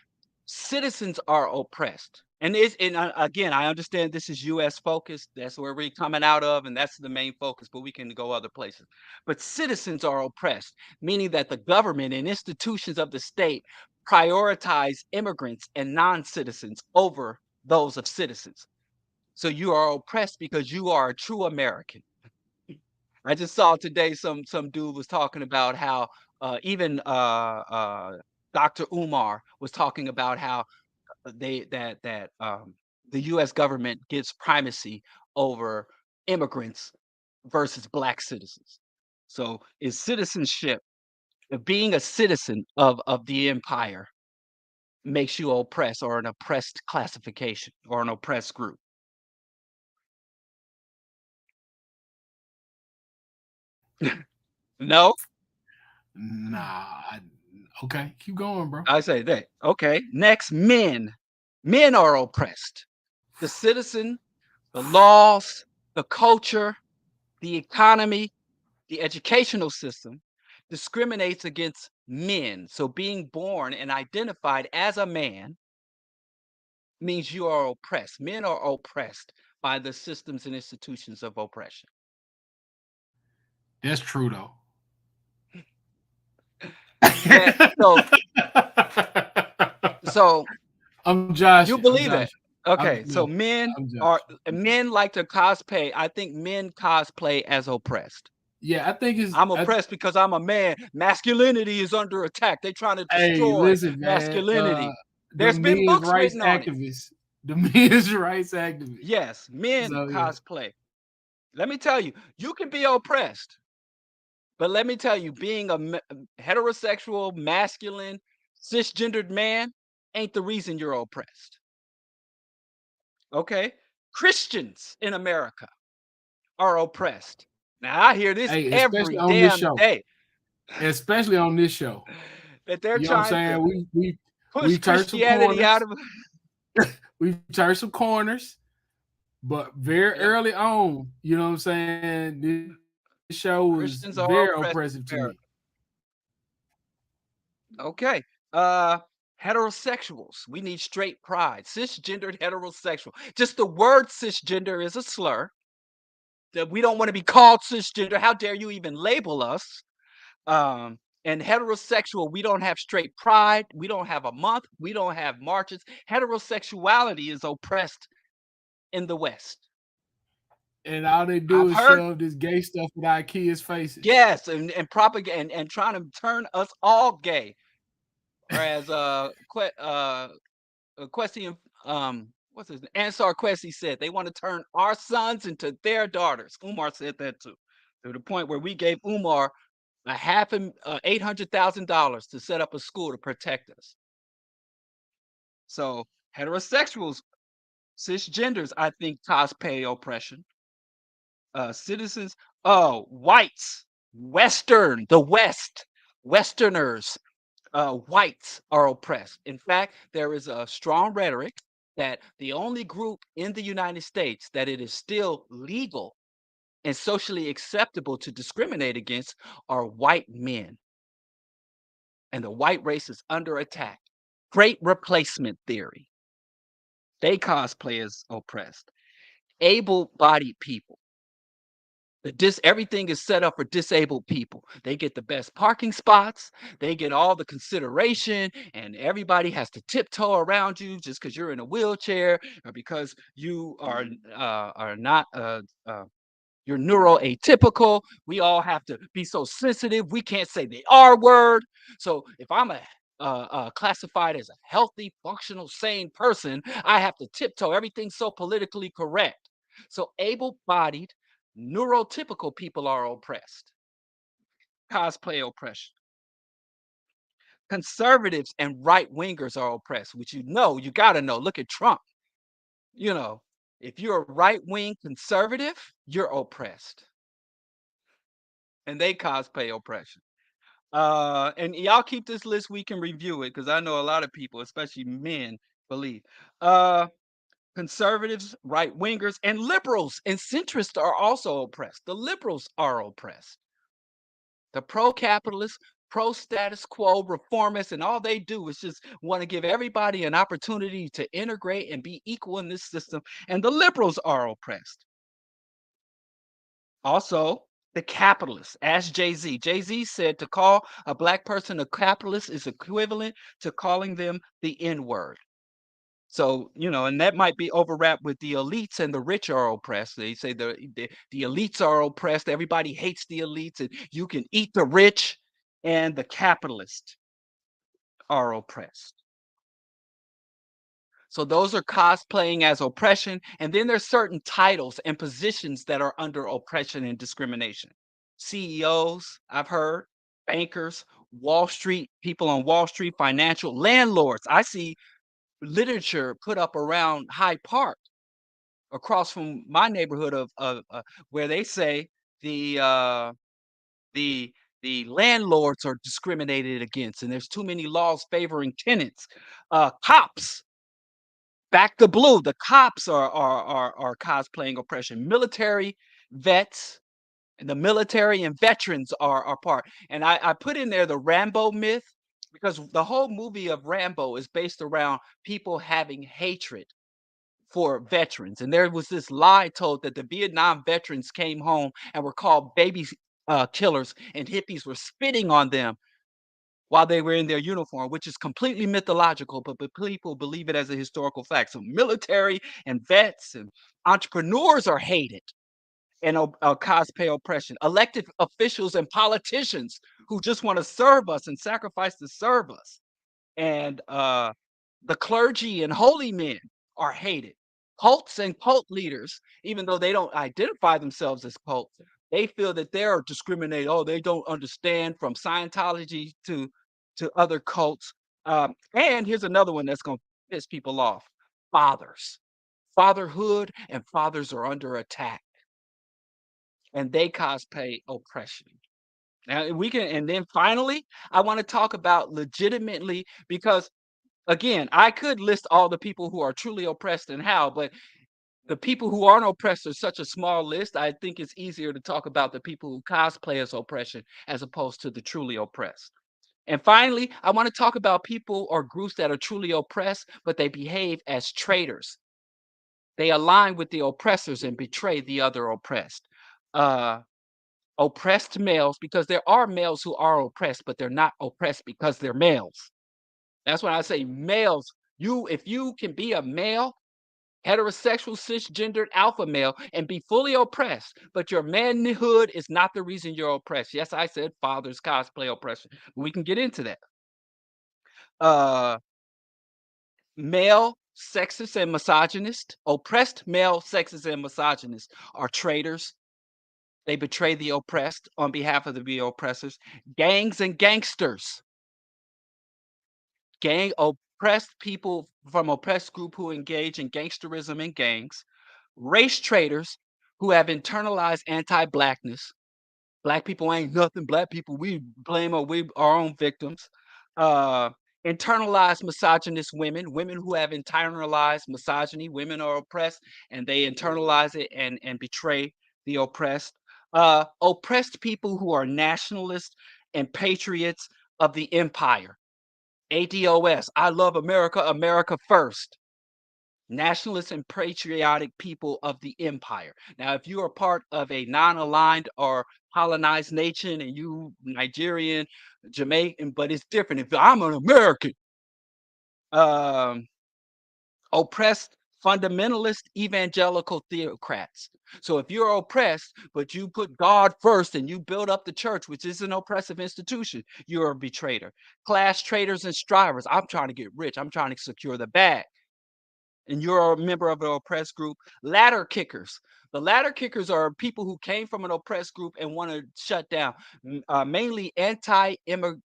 citizens are oppressed. And again, I understand this is US focused. That's where we're coming out of, and that's the main focus, but we can go other places. But citizens are oppressed, meaning that the government and institutions of the state prioritize immigrants and non-citizens over those of citizens. So you are oppressed because you are a true American. I just saw today some dude was talking about how even Dr. Umar was talking about how they that that the U.S. government gives primacy over immigrants versus Black citizens. So, is citizenship, being a citizen of the empire, makes you oppressed or an oppressed classification or an oppressed group. No, Nah. Okay, keep going, bro. I say that. Okay. Next, men. Men are oppressed. The citizen, the laws, the culture, the economy, the educational system discriminates against men. So being born and identified as a man means you are oppressed. Men are oppressed by the systems and institutions of oppression. That's true though. That so I'm you joshing. I'm believe that. joshing. Okay, so No, men I'm are joshing. I'm joshing. men like to cosplay. I think men cosplay as oppressed. Yeah, I think it's. I'm oppressed because I'm a man. Masculinity is under attack. They're trying to Hey, destroy listen, man. masculinity. The There's been men's books rights written on it. activists. The men's rights activists. Yes, men So yeah. cosplay. Let me tell you, you can be oppressed, but let me tell you, being a heterosexual, masculine, cisgendered man ain't the reason you're oppressed. Okay? Christians in America are oppressed. Now, I hear this Hey, especially every on this damn show. day Especially on this show. that they're You know what I'm trying to saying? push We've turned some Christianity out corners. of. We've turned some corners, but very Yep. early on, you know what I'm saying? This show was very Christians are oppressive to oppressed me. in America. Okay. Uh Heterosexuals. We need straight pride. Cisgendered heterosexual. Just the word cisgender is a slur. That we don't want to be called cisgender. How dare you even label us? And heterosexual, we don't have straight pride. We don't have a month. We don't have marches. Heterosexuality is oppressed in the West. And all they do I've is heard, shove this gay stuff in our kids' faces. yes, and propaganda and trying to turn us all gay. Or as Question, what's his name? Ansar Questi said they want to turn our sons into their daughters. Umar said that too, to the point where we gave Umar a $800,000 to set up a school to protect us. So heterosexuals, cisgenders, I think cosplay oppression. Citizens, oh, whites, Western, the West, Westerners, whites are oppressed. In fact, there is a strong rhetoric that the only group in the United States that it is still legal and socially acceptable to discriminate against are white men. And the white race is under attack. Great replacement theory. They cosplay as oppressed. Able bodied people. Everything is set up for disabled people. They get the best parking spots, they get all the consideration, and everybody has to tiptoe around you just because you're in a wheelchair or because you are not you're neuroatypical. We all have to be so sensitive. We can't say the R word. So if I'm classified as a healthy, functional, sane person, I have to tiptoe. Everything's so politically correct. So able-bodied, neurotypical people are oppressed. Cosplay oppression. Conservatives and right wingers are oppressed, which you got to know. Look at Trump. You know, if you're a right wing conservative, you're oppressed, and they cosplay oppression. And y'all keep this list, we can review it because I know a lot of people, especially men, believe. Uh, Conservatives, right wingers, and liberals and centrists are also oppressed. The liberals are oppressed. The pro capitalists, pro status quo reformists, and all they do is just want to give everybody an opportunity to integrate and be equal in this system. And the liberals are oppressed. Also, the capitalists. Ask Jay-Z. Jay-Z said to call a black person a capitalist is equivalent to calling them the N-word. So, and that might be overwrapped with the elites and the rich are oppressed. They say the elites are oppressed. Everybody hates the elites, and you can eat the rich, and the capitalists are oppressed. So those are cosplaying as oppression. And then there's certain titles and positions that are under oppression and discrimination. CEOs, I've heard, bankers, Wall Street, people on Wall Street, financial landlords. I see literature put up around Hyde Park across from my neighborhood of where they say the uh the the landlords are discriminated against and there's too many laws favoring tenants. Cops, back to blue. The cops are cosplaying oppression. Military vets and the military and veterans are part. And I put in there the Rambo myth because the whole movie of Rambo is based around people having hatred for veterans. And there was this lie told that the Vietnam veterans came home and were called baby killers, and hippies were spitting on them while they were in their uniform, which is completely mythological, but people believe it as a historical fact. So military and vets and entrepreneurs are hated and cosplay oppression. Elected officials and politicians who just want to serve us and sacrifice to serve us. And the clergy and holy men are hated. Cults and cult leaders, even though they don't identify themselves as cults, they feel that they're discriminated. Oh, they don't understand from Scientology to other cults. And here's another one that's going to piss people off: fathers, fatherhood, and fathers are under attack, and they cosplay oppression. Now we can, and then finally, I want to talk about legitimately because again, I could list all the people who are truly oppressed and how, but the people who aren't oppressed are such a small list. I think it's easier to talk about the people who cosplay as oppression as opposed to the truly oppressed. And finally, I want to talk about people or groups that are truly oppressed, but they behave as traitors. They align with the oppressors and betray the other oppressed. Uh, Oppressed males, because there are males who are oppressed, but they're not oppressed because they're males. That's when I say males. If you can be a male, heterosexual, cisgendered alpha male, and be fully oppressed, but your manhood is not the reason you're oppressed. Yes, I said fathers cosplay oppression. We can get into that. Uh, Male, sexist, and misogynist, oppressed male, sexist, and misogynist are traitors. They betray the oppressed on behalf of the oppressors. Gangs and gangsters, gang oppressed people from oppressed group who engage in gangsterism and gangs. Race traitors who have internalized anti-blackness. Black people ain't nothing. Black people, we blame we our own victims. Uh, Internalized misogynist women, women who have internalized misogyny. Women are oppressed, and they internalize it and betray the oppressed. Oppressed people who are nationalists and patriots of the empire. ADOS, I love America, America first. Nationalist and patriotic people of the empire. Now, if you are part of a non-aligned or colonized nation and you Nigerian, Jamaican, but it's different. If I'm an American, um, oppressed fundamentalist evangelical theocrats. So if you're oppressed, but you put God first and you build up the church, which is an oppressive institution, you're a betrayer. Class traitors and strivers. I'm trying to get rich. I'm trying to secure the bag, and you're a member of an oppressed group. Ladder kickers. The ladder kickers are people who came from an oppressed group and want to shut down, mainly anti-immigrants,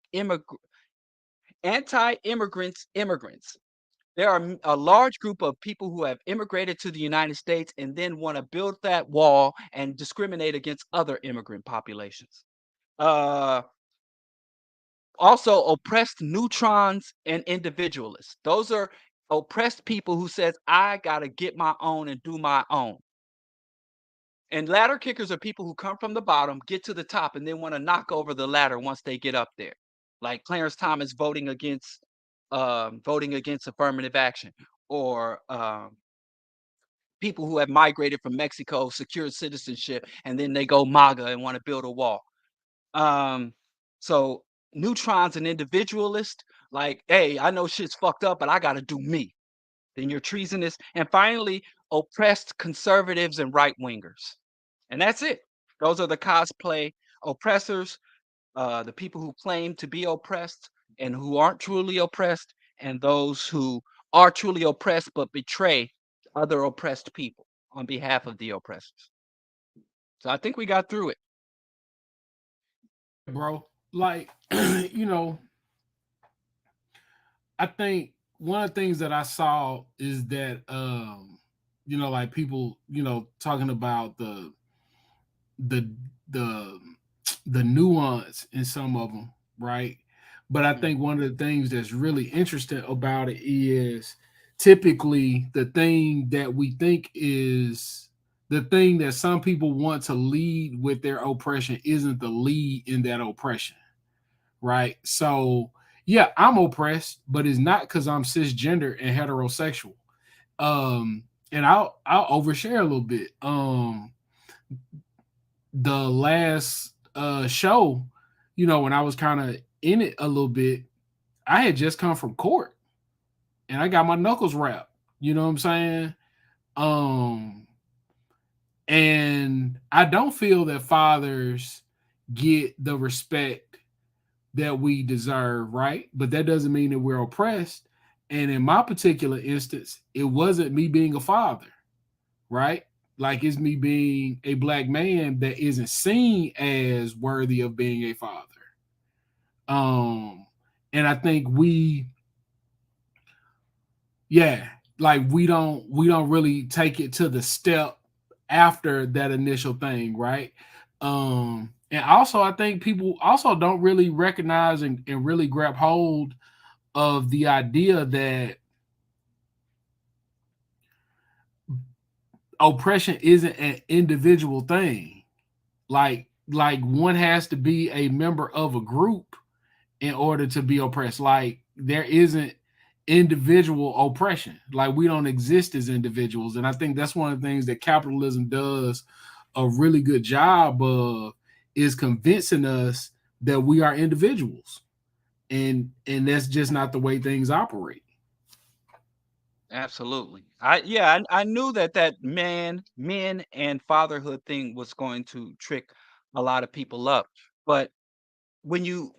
immigrants. There are a large group of people who have immigrated to the United States and then want to build that wall and discriminate against other immigrant populations. Uh, Also, oppressed neutrons and individualists. Those are oppressed people who says, I gotta get my own and do my own. And ladder kickers are people who come from the bottom, get to the top, and then want to knock over the ladder once they get up there. Like Clarence Thomas voting against affirmative action, or people who have migrated from Mexico, secured citizenship, and then they go MAGA and want to build a wall. Um, so neutrons and individualist, like, hey, I know shit's fucked up, but I gotta do me. Then you're treasonous. And finally, oppressed conservatives and right wingers. And that's it. Those are the cosplay oppressors, the people who claim to be oppressed and who aren't truly oppressed, and those who are truly oppressed but betray other oppressed people on behalf of the oppressors. So I think we got through it. bro. like you know, I think one of the things that I saw is that like people, talking about the the the nuance in some of them, right? But I Mm. think one of the things that's really interesting about it is typically the thing that we think is the thing that some people want to lead with their oppression isn't the lead in that oppression, right? So, yeah, I'm oppressed, but it's not because I'm cisgender and heterosexual. And I'll overshare a little bit. The last show, when I was kind of in it a little bit, I had just come from court and I got my knuckles wrapped. You know what I'm saying? Um, and I don't feel that fathers get the respect that we deserve, right? But that doesn't mean that we're oppressed. And in my particular instance, it wasn't me being a father, right? Like it's me being a black man that isn't seen as worthy of being a father. Um, and I think yeah, like we don't really take it to the step after that initial thing, right? And also I think people also don't really recognize and really grab hold of the idea that oppression isn't an individual thing. Like one has to be a member of a group in order to be oppressed. Like there isn't individual oppression. Like we don't exist as individuals. And I think that's one of the things that capitalism does a really good job of is convincing us that we are individuals. And that's just not the way things operate. Absolutely. I knew that men and fatherhood thing was going to trick a lot of people up. But when you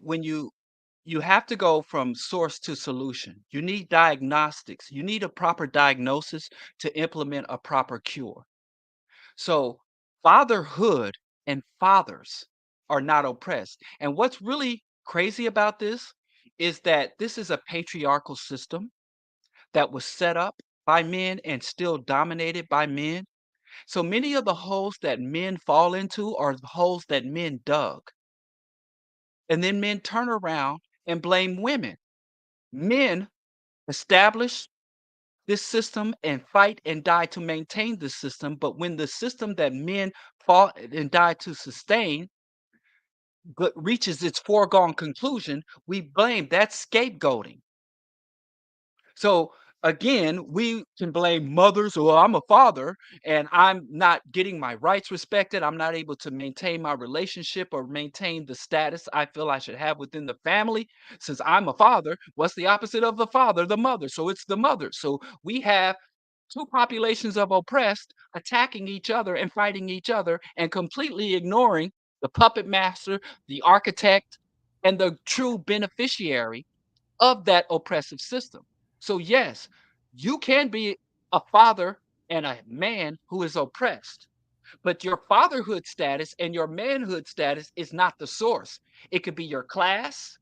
have to go from source to solution. You need diagnostics. You need a proper diagnosis to implement a proper cure. So fatherhood and fathers are not oppressed. And what's really crazy about this is that this is a patriarchal system that was set up by men and still dominated by men. So many of the holes that men fall into are the holes that men dug. And then men turn around and blame women. Men establish this system and fight and die to maintain this system. But when the system that men fought and died to sustain reaches its foregone conclusion, we blame that's scapegoating. So again, we can blame mothers, or I'm a father and I'm not getting my rights respected. I'm not able to maintain my relationship or maintain the status I feel I should have within the family. Since I'm a father, what's the opposite of the father? The mother. So it's the mother. So we have two populations of oppressed attacking each other and fighting each other and completely ignoring the puppet master, the architect, and the true beneficiary of that oppressive system. So, yes, you can be a father and a man who is oppressed, but your fatherhood status and your manhood status is not the source. It could be your class,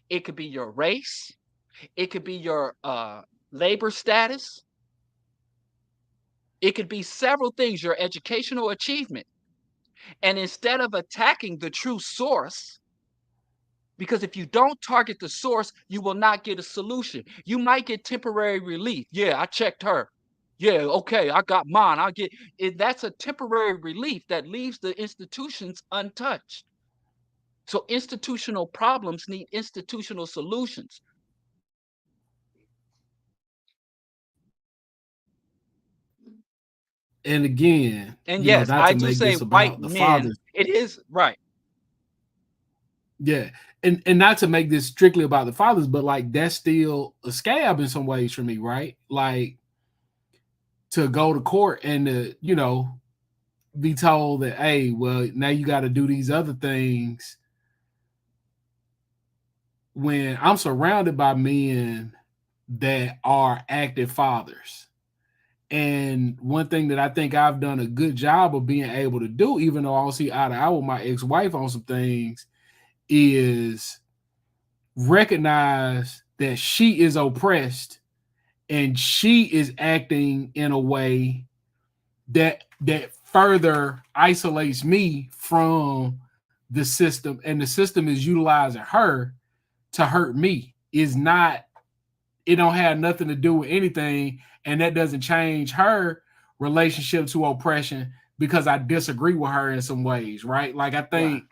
it could be your race, it could be your labor status, it could be several things, your educational achievement. And instead of attacking the true source, because if you don't target the source, you will not get a solution. You might get temporary relief. Yeah, I checked her. Yeah, okay, I got mine. I'll get it. That's a temporary relief that leaves the institutions untouched. So institutional problems need institutional solutions. And again, And yes, not I to do make say this white about the men. fathers. It is right. Yeah. And not to make this strictly about the fathers, but like that's still a scab in some ways for me, right? Like to go to court and to, be told that, hey, well, now you got to do these other things when I'm surrounded by men that are active fathers. And one thing that I think I've done a good job of being able to do, even though I don't see eye to eye with my ex-wife on some things, is recognize that she is oppressed and she is acting in a way that further isolates me from the system, and the system is utilizing her to hurt me. Is not, it don't have nothing to do with anything, and that doesn't change her relationship to oppression because I disagree with her in some ways, right? Like Right.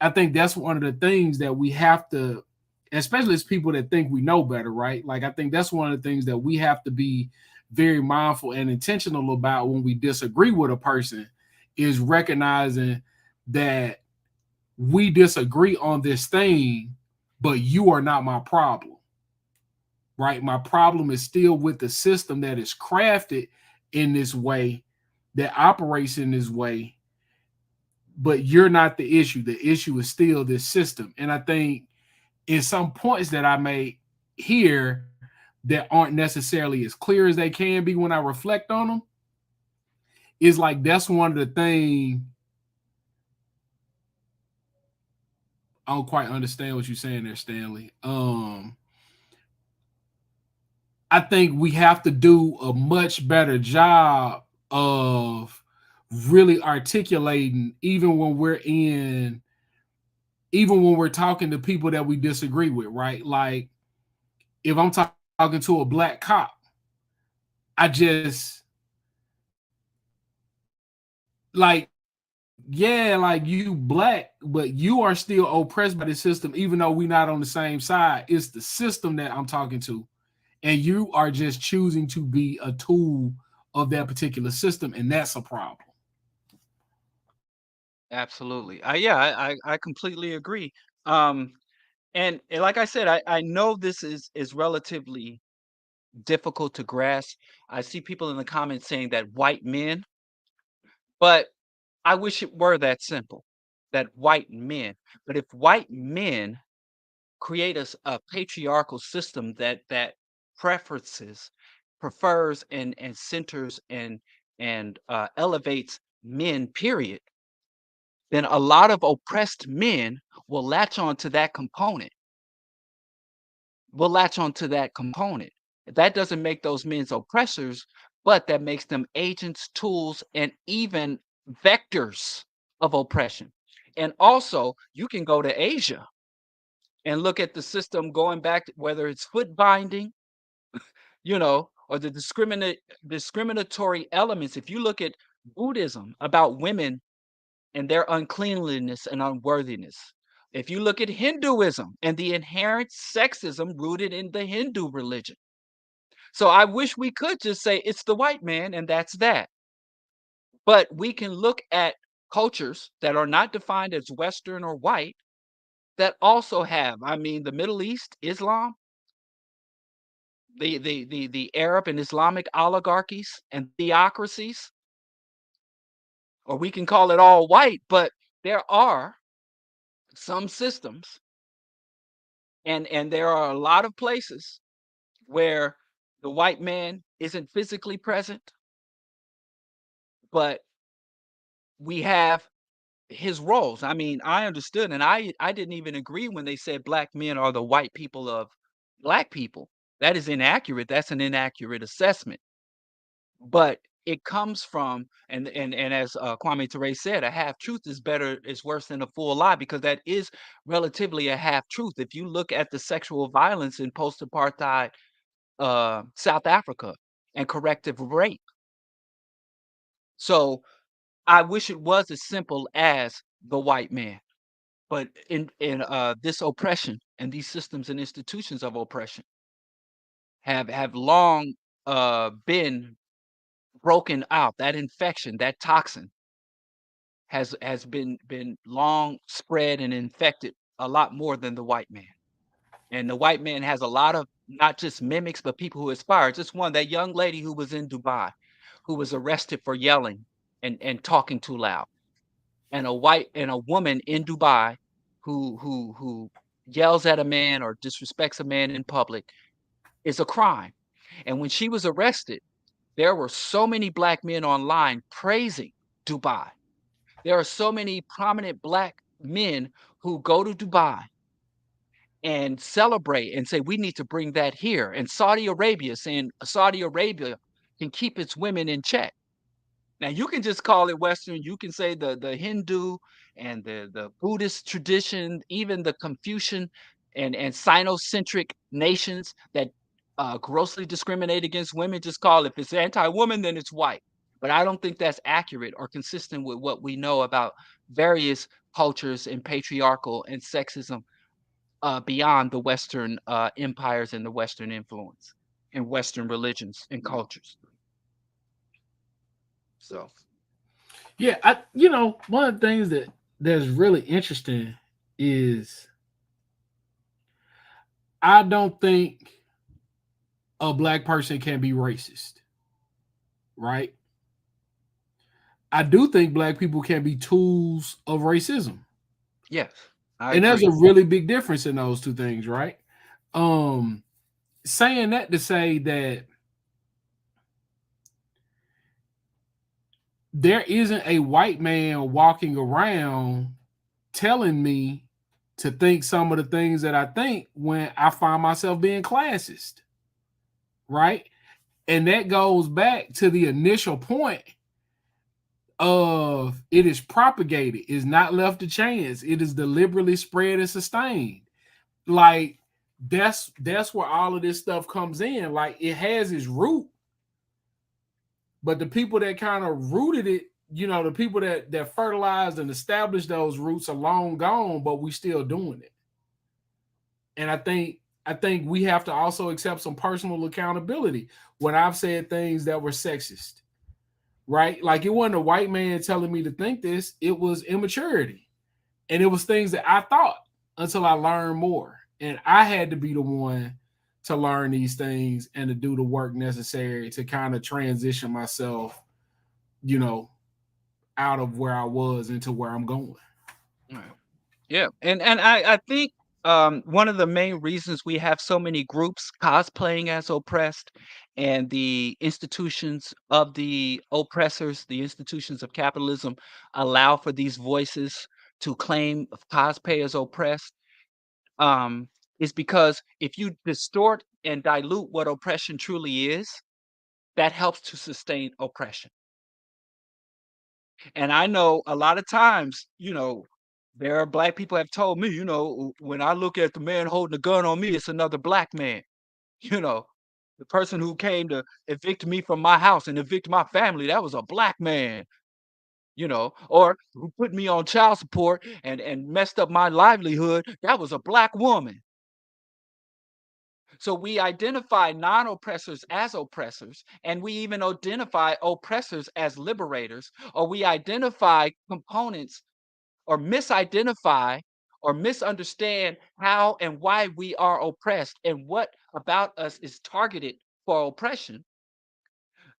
I think that's one of the things that we have to, especially as people that think we know better, right? Like I think that's one of the things that we have to be very mindful and intentional about when we disagree with a person, is recognizing that we disagree on this thing, but you are not my problem, right? My problem is still with the system that is crafted in this way, that operates in this way, but you're not the issue. The issue is still this system. And I think in some points that I made here that aren't necessarily as clear as they can be when I reflect on them, is like that's one of the things I don't quite understand what you're saying there, Stanley. I think we have to do a much better job of really articulating, even when we're talking to people that we disagree with, right? Like if I'm talking to a black cop, I just like, yeah, like you black, but you are still oppressed by the system, even though we're not on the same side. It's the system that I'm talking to, and you are just choosing to be a tool of that particular system, and that's a problem. Absolutely. Yeah, I completely agree. Um, and like I said, I know this is relatively difficult to grasp. I see people in the comments saying that white men, but I wish it were that simple. That white men. But if white men create a patriarchal system that preferences, prefers and centers and elevates men, period, then a lot of oppressed men will latch on to that component, will latch on to that component. That doesn't make those men oppressors, but that makes them agents, tools, and even vectors of oppression. And also, you can go to Asia and look at the system going back to whether it's foot binding, or the discriminatory elements. If you look at Buddhism about women and their uncleanliness and unworthiness. If you look at Hinduism and the inherent sexism rooted in the Hindu religion. So I wish we could just say it's the white man and that's that. But we can look at cultures that are not defined as Western or white that also have, I mean, the Middle East, Islam, the Arab and Islamic oligarchies and theocracies, or we can call it all white, but there are some systems and there are a lot of places where the white man isn't physically present, but we have his roles. I mean, I understood, and I didn't even agree when they said black men are the white people of black people. That is inaccurate. That's an inaccurate assessment. But it comes from, and as Kwame Ture said, a half truth is worse than a full lie, because that is relatively a half truth. If you look at the sexual violence in post apartheid South Africa and corrective rape. So I wish it was as simple as the white man, but in this oppression and these systems and institutions of oppression have long been broken out. That infection, that toxin has been long spread and infected a lot more than the white man. And the white man has a lot of not just mimics, but people who aspire. Just one, that young lady who was in Dubai, who was arrested for yelling and talking too loud, and a woman in Dubai who yells at a man or disrespects a man in public is a crime. And when she was arrested, there were so many black men online praising Dubai. There are so many prominent black men who go to Dubai and celebrate and say, we need to bring that here. And Saudi Arabia saying Saudi Arabia can keep its women in check. Now you can just call it Western. You can say the Hindu and the Buddhist tradition, even the Confucian and Sinocentric nations that grossly discriminate against women. Just call it, if it's anti-woman, then it's white. But I don't think that's accurate or consistent with what we know about various cultures and patriarchal and sexism beyond the Western empires and the Western influence and Western religions and cultures. So, Yeah, one of the things that's really interesting is I don't think a black person can be racist, right? I do think black people can be tools of racism. yes, I And there's agree. a really big difference in those two things, right? Um Saying that to say that there isn't a white man walking around telling me to think some of the things that I think when I find myself being classist, right? And that goes back to the initial point of it is propagated, is not left to chance, it is deliberately spread and sustained. Like that's where all of this stuff comes in. Like it has its root, but the people that kind of rooted it, the people that fertilized and established those roots are long gone, but we still doing it. And I think we have to also accept some personal accountability when I've said things that were sexist, right? Like it wasn't a white man telling me to think this, it was immaturity. And it was things that I thought until I learned more. And I had to be the one to learn these things and to do the work necessary to kind of transition myself, you know, out of where I was into where I'm going. Right. Yeah, and I think one of the main reasons we have so many groups cosplaying as oppressed and the institutions of the oppressors, the institutions of capitalism, allow for these voices to claim cosplay as oppressed, um, is because if you distort and dilute what oppression truly is, that helps to sustain oppression. And I know a lot of times, there are black people have told me, when I look at the man holding a gun on me, it's another black man. You know, the person who came to evict me from my house and evict my family, that was a black man, or who put me on child support and messed up my livelihood, that was a black woman. So we identify non-oppressors as oppressors, and we even identify oppressors as liberators, or we identify components or misidentify or misunderstand how and why we are oppressed and what about us is targeted for oppression.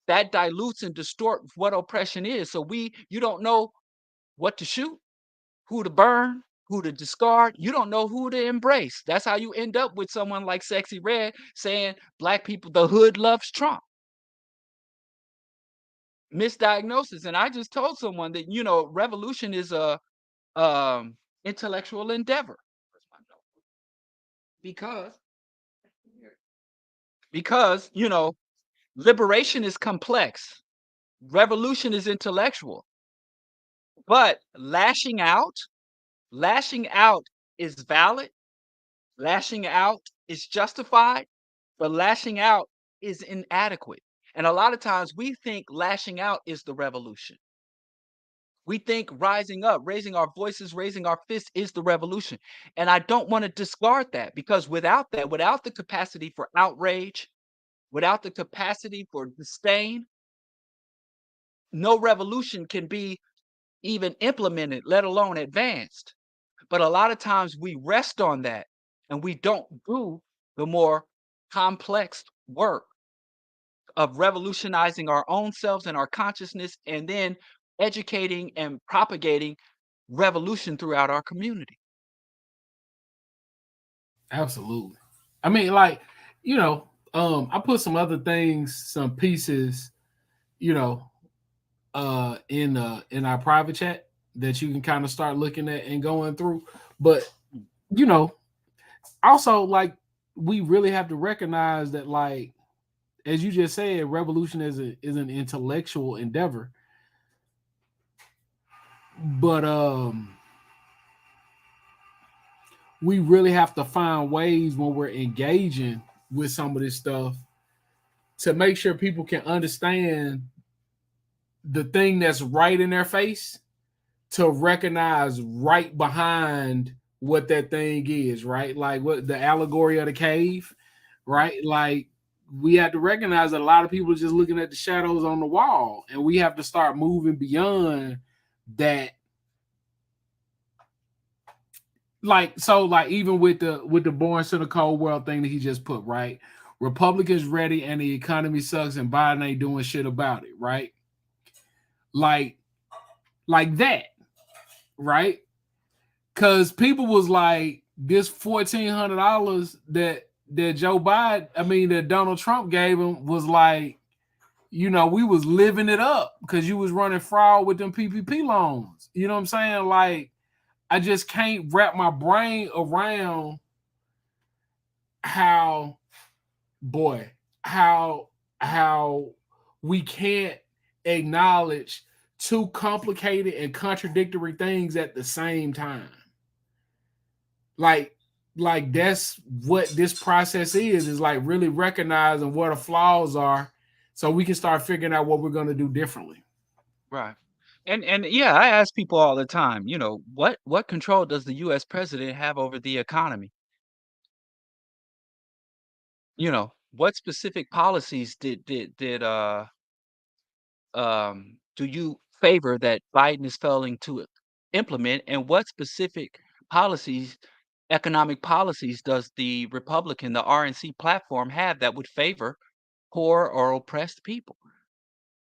That dilutes and distorts what oppression is. So you don't know what to shoot, who to burn, who to discard. You don't know who to embrace. That's how you end up with someone like Sexy Red saying black people, the hood loves Trump. Misdiagnosis. And I just told someone that, revolution is a intellectual endeavor. Because because liberation is complex, revolution is intellectual, but lashing out is valid, lashing out is justified, but lashing out is inadequate. And a lot of times we think lashing out is the revolution. We think rising up, raising our voices, raising our fists is the revolution. And I don't want to discard that, because without that, without the capacity for outrage, without the capacity for disdain, no revolution can be even implemented, let alone advanced. But a lot of times we rest on that and we don't do the more complex work of revolutionizing our own selves and our consciousness, and then educating and propagating revolution throughout our community. Absolutely. I mean, like, I put some other things, some pieces, you know, in our private chat that you can kind of start looking at and going through. But Mm. you know, also like we really have to recognize that, like as you just said, revolution is an intellectual endeavor. But we really have to find ways when we're engaging with some of this stuff to make sure people can understand the thing that's right in their face, to recognize right behind what that thing is, right? Like what the allegory of the cave, Mm. right? Like we have to recognize that a lot of people are just looking at the shadows on the wall, and we have to start moving beyond that. Like so, like even with the born to the cold world thing that he just put, right? Republicans ready and the economy sucks and Biden ain't doing shit about it, right? Like like that, right? Because people was like, this $1,400 that Joe Biden, I mean that Donald Trump gave him was like, we was living it up because you was running fraud with them PPP loans. You know what I'm saying? Like, I just can't wrap my brain around how, boy, how how we can't acknowledge two complicated and contradictory things at the same time. like like that's what this process is like really recognizing what the flaws are so we can start figuring out what we're going to do differently. Right. And yeah, I ask people all the time, what control does the US president have over the economy? What specific policies do you favor that Biden is failing to implement, and what specific policies, economic policies, does the Republican, the RNC platform have that would favor poor or oppressed people?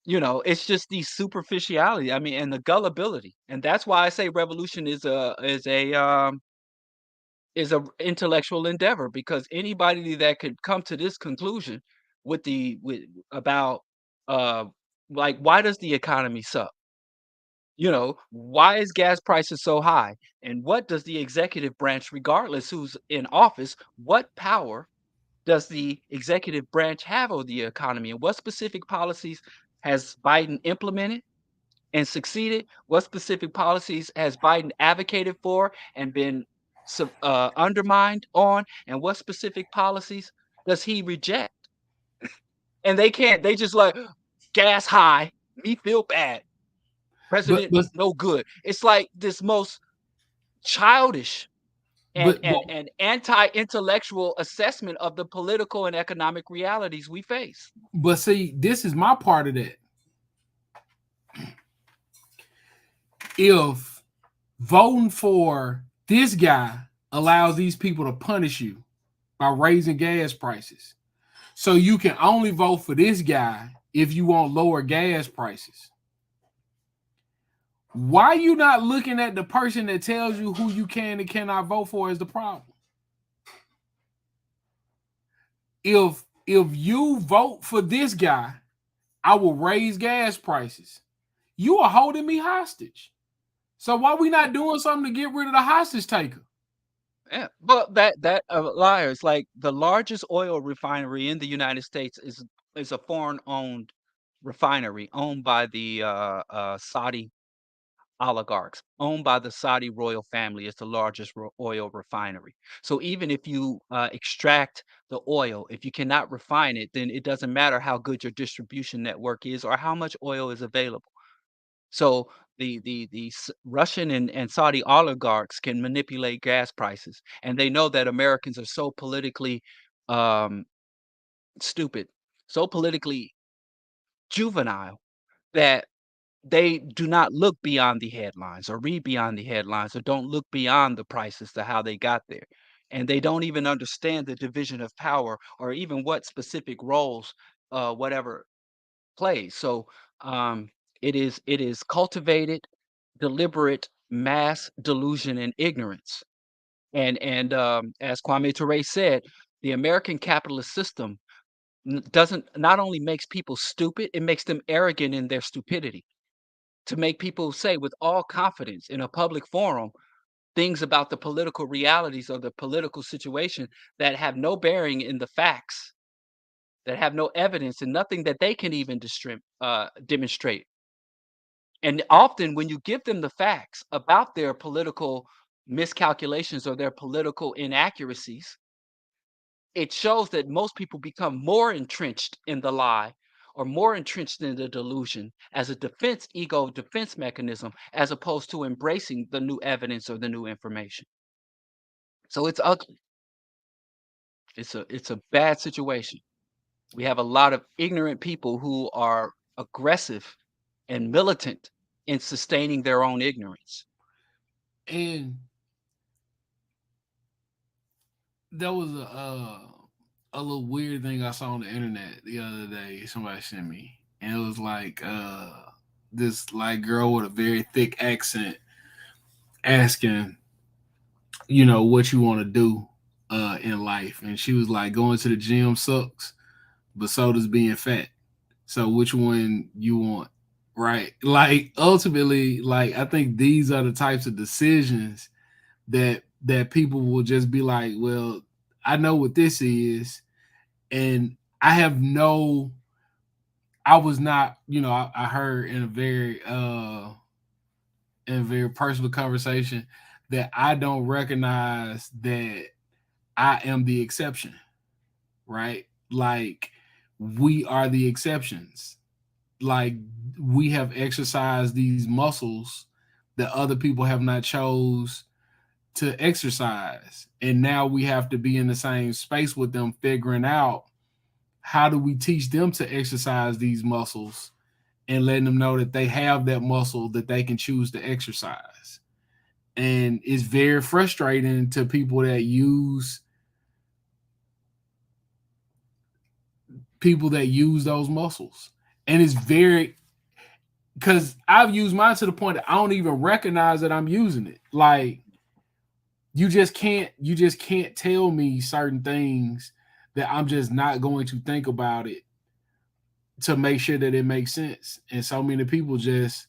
It's just the superficiality. I mean, and the gullibility, and that's why I say revolution is a intellectual endeavor, because anybody that could come to this conclusion with about uh like, why does the economy suck? Why is gas prices so high? And what does the executive branch, regardless who's in office, what power does the executive branch have over the economy? And what specific policies has Biden implemented and succeeded? What specific policies has Biden advocated for and been undermined on? And what specific policies does he reject? And they just like, gas high, me feel bad. but President but no good. It's like this most childish and but but, and and anti-intellectual assessment of the political and economic realities we face. but see, this is my part of that. If voting for this guy allows these people to punish you by raising gas prices, so you can only vote for this guy if you want lower gas prices, why you not looking at the person that tells you who you can and cannot vote for is the problem? If you vote for this guy, I will raise gas prices. You are holding me hostage. So why we not doing something to get rid of the hostage taker? Yeah, but that liars, like, the largest oil refinery in the United States is a foreign-owned refinery owned by the Saudi oligarchs, owned by the Saudi royal family. It's the largest oil refinery. So even if you extract the oil, if you cannot refine it, then it doesn't matter how good your distribution network is or how much oil is available. So the Russian and Saudi oligarchs can manipulate gas prices, and they know that Americans are so politically um, stupid, so politically juvenile, that they do not look beyond the headlines or read beyond the headlines or don't look beyond the prices to how they got there. And they don't even understand the division of power or even what specific roles whatever plays. So um, it is cultivated, deliberate mass delusion and ignorance. And as Kwame Ture said, the American capitalist system doesn't not only makes people stupid, it makes them arrogant in their stupidity, to make people say with all confidence in a public forum, things about the political realities or the political situation that have no bearing in the facts, that have no evidence and nothing that they can even demonstrate. And often, when you give them the facts about their political miscalculations or their political inaccuracies, it shows that most people become more entrenched in the lie or more entrenched in the delusion as a defense mechanism, as opposed to embracing the new evidence or the new information. So it's ugly. It's a bad situation. We have a lot of ignorant people who are aggressive and militant in sustaining their own ignorance. And there was a little weird thing I saw on the internet the other day. Somebody sent me, and it was like this like girl with a very thick accent asking, what you want to do in life, and she was like, going to the gym sucks, but so does being fat. So which one you want? Right? Like ultimately, like I think these are the types of decisions that people will just be like, well, I know what this is, and I have no. I was not, I heard in a very personal conversation that I don't recognize that I am the exception, right? Like we are the exceptions. Like we have exercised these muscles that other people have not chose to exercise. And now we have to be in the same space with them figuring out how do we teach them to exercise these muscles and letting them know that they have that muscle that they can choose to exercise. And it's very frustrating to people that use those muscles. And it's very because I've used mine to the point that I don't even recognize that I'm using it. Like you just can't tell me certain things that I'm just not going to think about it to make sure that it makes sense. And so many people just,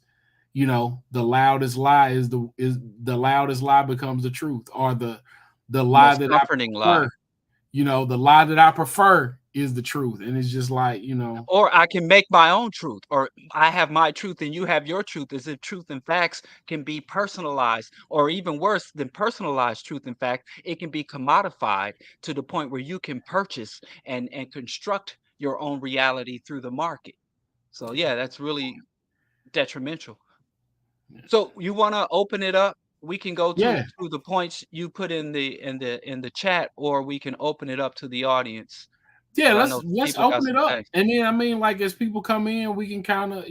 the loudest lie is the loudest lie becomes the truth, or the The lie most that I comforting lie. prefer, the lie that I prefer is the truth. And it's just like, Or I can make my own truth, or I have my truth and you have your truth, as if truth and facts can be personalized, or even worse than personalized truth and fact, it can be commodified to the point where you can purchase and construct your own reality through the market. So yeah, that's really detrimental. So you want to open it up? We can go yeah. to the points you put in the chat, or we can open it up to the audience Yeah, because I let's know some let's people got open it some up. things. And then I mean, like as people come in, we can kind of,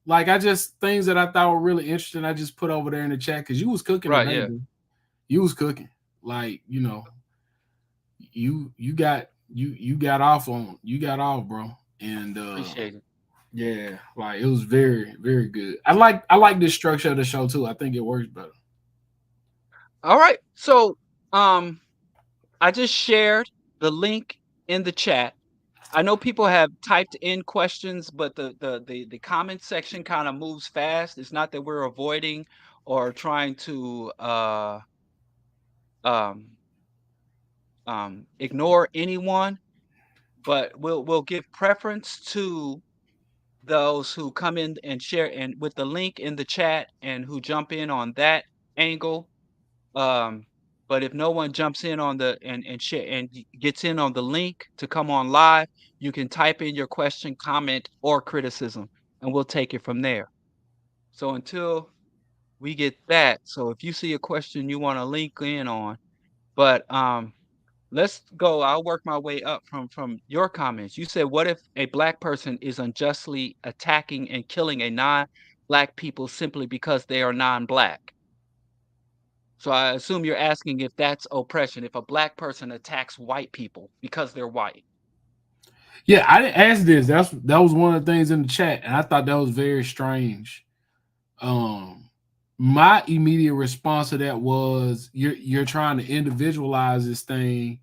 like I just things that I thought were really interesting, I just put over there in the chat because you was cooking Right? today, Yeah. bro. You was cooking. Like, you got off, bro. And Appreciate it. yeah, like it was very, very good. I like this structure of the show too. I think it works better. All right. So, um, I just shared the link in the chat. I know people have typed in questions, but the comment section kind of moves fast. It's not that we're avoiding or trying to um, ignore anyone, but we'll give preference to those who come in and share and with the link in the chat and who jump in on that angle. Um, but if no one jumps in on the and share and gets in on the link to come on live, you can type in your question, comment, or criticism, and we'll take it from there. So until we get that, so if you see a question you want to link in on, but let's go. I'll work my way up from your comments. You said, "What if a black person is unjustly attacking and killing a non-black people simply because they are non-black?" So I assume you're asking if that's oppression, if a black person attacks white people because they're white. Yeah, I didn't ask this. That was one of the things in the chat, and I thought that was very strange. Um, my immediate response to that was you're trying to individualize this thing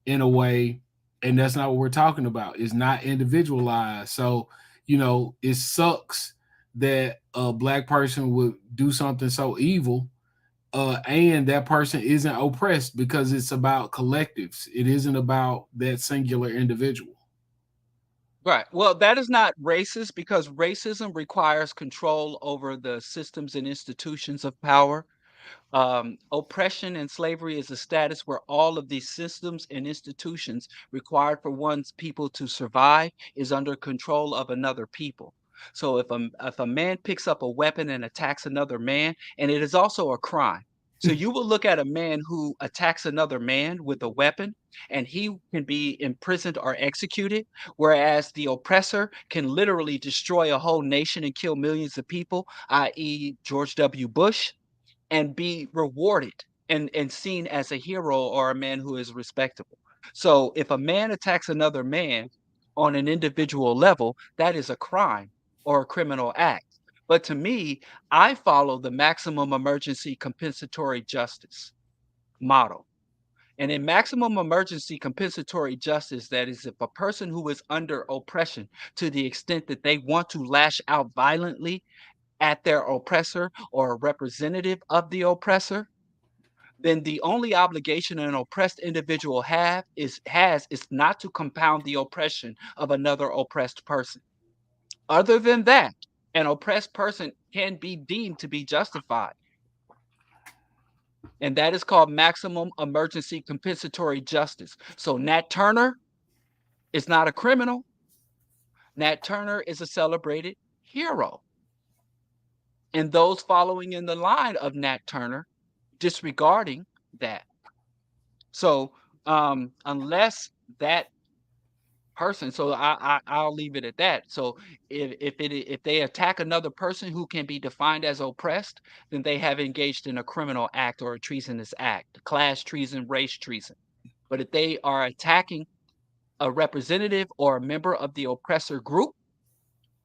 in a way, and that's not what we're talking about. It's not individualized. So, it sucks that a black person would do something so evil. and that person isn't oppressed because it's about collectives. It isn't about that singular individual. Right. Well, that is not racist because racism requires control over the systems and institutions of power. Oppression and slavery is a status where all of these systems and institutions required for one's people to survive is under control of another people. So if a man picks up a weapon and attacks another man, and it is also a crime. So you will look at a man who attacks another man with a weapon, and he can be imprisoned or executed, whereas the oppressor can literally destroy a whole nation and kill millions of people, i.e., George W. Bush, and be rewarded and seen as a hero or a man who is respectable. So if a man attacks another man on an individual level, that is a crime or a criminal act. But to me, I follow the maximum emergency compensatory justice model. And in maximum emergency compensatory justice, that is, if a person who is under oppression to the extent that they want to lash out violently at their oppressor or a representative of the oppressor, then the only obligation an oppressed individual has is not to compound the oppression of another oppressed person. Other than that, an oppressed person can be deemed to be justified, and that is called maximum emergency compensatory justice. So Nat Turner is not a criminal. Nat Turner is a celebrated hero. And those following in the line of Nat Turner disregarding that. So, unless that person, so I'll leave it at that. So if they attack another person who can be defined as oppressed, then they have engaged in a criminal act or a treasonous act, class treason, race treason. But if they are attacking a representative or a member of the oppressor group,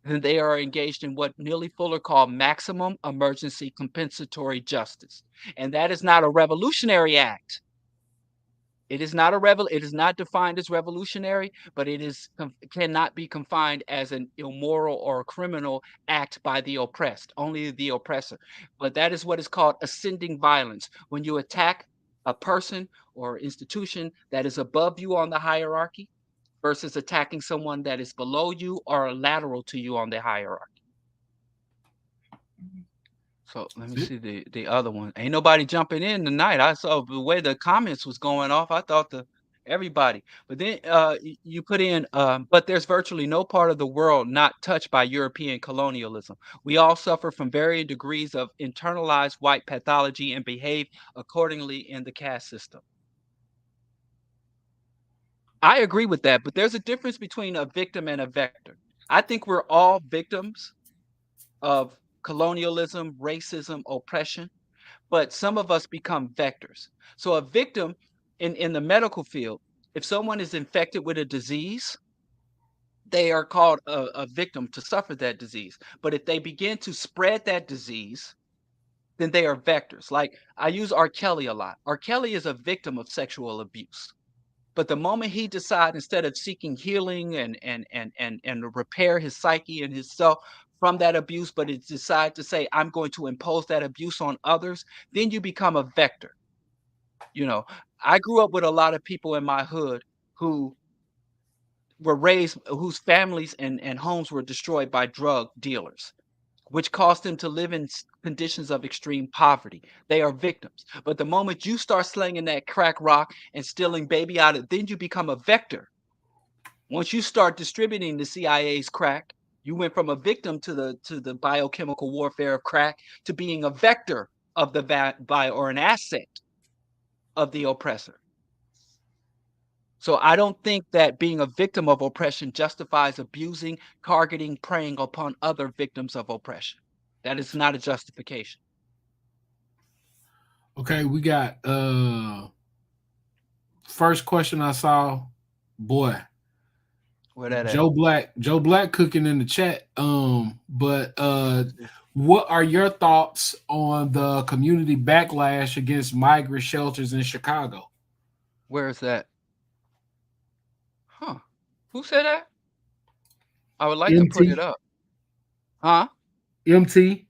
then they are engaged in what Neely Fuller called maximum emergency compensatory justice. And that is not a revolutionary act. It is not defined as revolutionary, but cannot be confined as an immoral or a criminal act by the oppressed, only the oppressor. But that is what is called ascending violence. When you attack a person or institution that is above you on the hierarchy versus attacking someone that is below you or lateral to you on the hierarchy. So let me That's it. see the other one. Ain't nobody jumping in tonight. I saw the way the comments was going off. I thought the everybody. But then you put in but there's virtually no part of the world not touched by European colonialism. We all suffer from varying degrees of internalized white pathology and behave accordingly in the caste system. I agree with that, but there's a difference between a victim and a vector. I think we're all victims of colonialism, racism, oppression, but some of us become vectors. So a victim in the medical field, if someone is infected with a disease, they are called a victim to suffer that disease. But if they begin to spread that disease, then they are vectors. Like I use R. Kelly a lot. R. Kelly is a victim of sexual abuse. But the moment he decides, instead of seeking healing and to repair his psyche and his self from that abuse, but it decide to say, I'm going to impose that abuse on others, then you become a vector. You know, I grew up with a lot of people in my hood who were raised, whose families and homes were destroyed by drug dealers, which caused them to live in conditions of extreme poverty. They are victims. But the moment you start slinging that crack rock and stealing baby out of, then you become a vector. Once you start distributing the CIA's crack, you went from a victim to the biochemical warfare of crack to being a vector of the bio or an asset of the oppressor. So I don't think that being a victim of oppression justifies abusing, targeting, preying upon other victims of oppression. That is not a justification. Okay, we got first question I saw, boy, Where that at? Joe Black cooking in the chat. But what are your thoughts on the community backlash against migrant shelters in Chicago? Where is that? Huh. Who said that? I would like to put it MT, up. Huh? MT.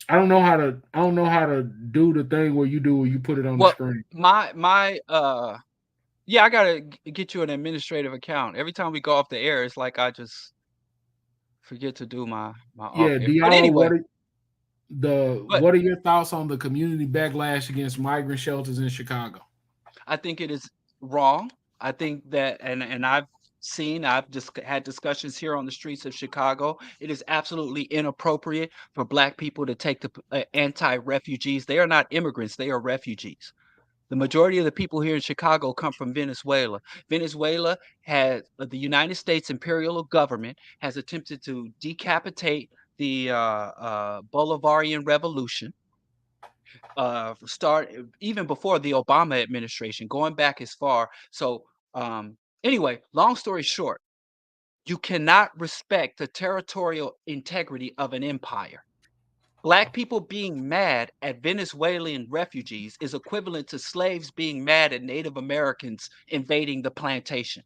I don't know how to do the thing where you put it on the Well, screen. my yeah, I gotta get you an administrative account. Every time we go off the air, it's like I just forget to do my off Yeah, air. But Diallo, anyway, but what are your thoughts on the community backlash against migrant shelters in Chicago? I think it is wrong. I think that, and I've just had discussions here on the streets of Chicago. It is absolutely inappropriate for Black people to take the anti-refugees. They are not immigrants; they are refugees. The majority of the people here in Chicago come from Venezuela. Venezuela has the United States imperial government has attempted to decapitate the Bolivarian Revolution start even before the Obama administration, going back as far. So anyway, long story short, you cannot respect the territorial integrity of an empire. Black people being mad at Venezuelan refugees is equivalent to slaves being mad at Native Americans invading the plantation,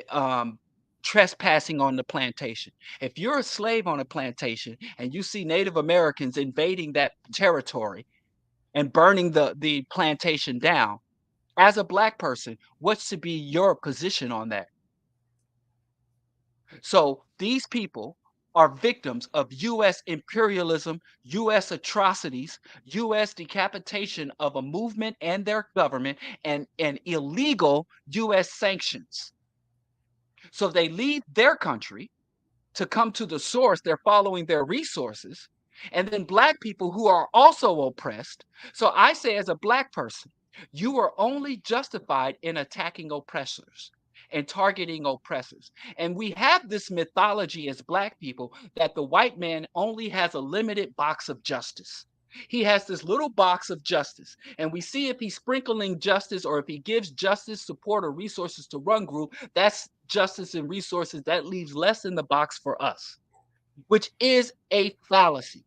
um, trespassing on the plantation. If you're a slave on a plantation and you see Native Americans invading that territory, and burning the plantation down. As a Black person, what should be your position on that? So these people are victims of US imperialism, US atrocities, US decapitation of a movement and their government, and illegal US sanctions. So they leave their country to come to the source, they're following their resources. And then Black people who are also oppressed. So I say, as a Black person, you are only justified in attacking oppressors and targeting oppressors. And we have this mythology as Black people that the white man only has a limited box of justice. He has this little box of justice, and we see if he's sprinkling justice or if he gives justice, support, or resources to one group, that's justice and resources that leaves less in the box for us, which is a fallacy.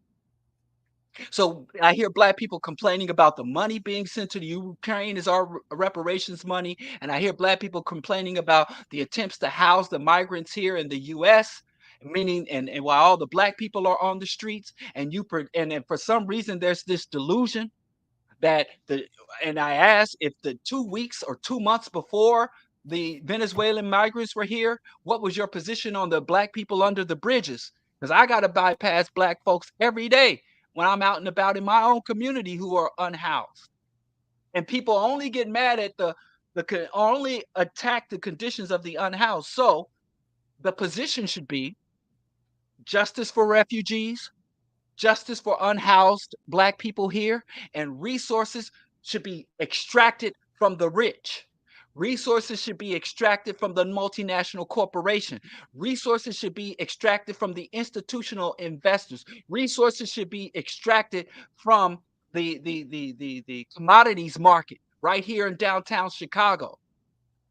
So I hear Black people complaining about the money being sent to the Ukraine as our reparations money, and I hear Black people complaining about the attempts to house the migrants here in the U.S. Meaning, and while all the Black people are on the streets, and for some reason there's this delusion that the and I asked if the 2 weeks or 2 months before the Venezuelan migrants were here, what was your position on the Black people under the bridges? Because I got to bypass Black folks every day when I'm out and about in my own community who are unhoused. And people only get mad at only attack the conditions of the unhoused. So the position should be justice for refugees, justice for unhoused Black people here, and resources should be extracted from the rich. Resources should be extracted from the multinational corporation. Resources should be extracted from the institutional investors. Resources should be extracted from the commodities market right here in downtown Chicago.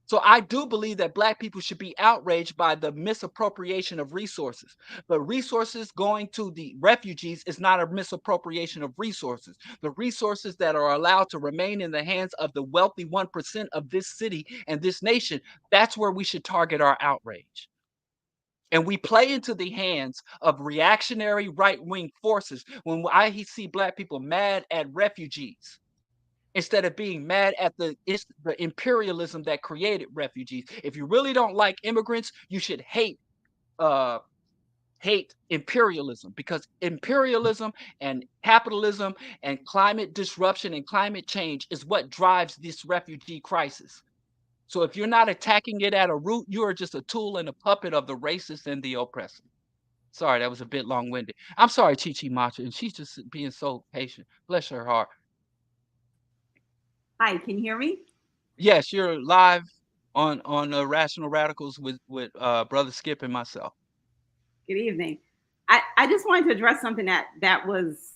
So I do believe that Black people should be outraged by the misappropriation of resources. But resources going to the refugees is not a misappropriation of resources. The resources that are allowed to remain in the hands of the wealthy 1% of this city and this nation, that's where we should target our outrage. And we play into the hands of reactionary right wing forces when I see Black people mad at refugees instead of being mad at the imperialism that created refugees. If you really don't like immigrants, you should uh, hate imperialism, because imperialism and capitalism and climate disruption and climate change is what drives this refugee crisis. So if you're not attacking it at a root, you are just a tool and a puppet of the racist and the oppressor. Sorry, that was a bit long-winded. I'm sorry, Chi Chi Matcha, and she's just being so patient. Bless her heart. Hi, can you hear me? Yes, you're live on Rational Radicals with brother Skipp and myself. Good evening. I just wanted to address something that was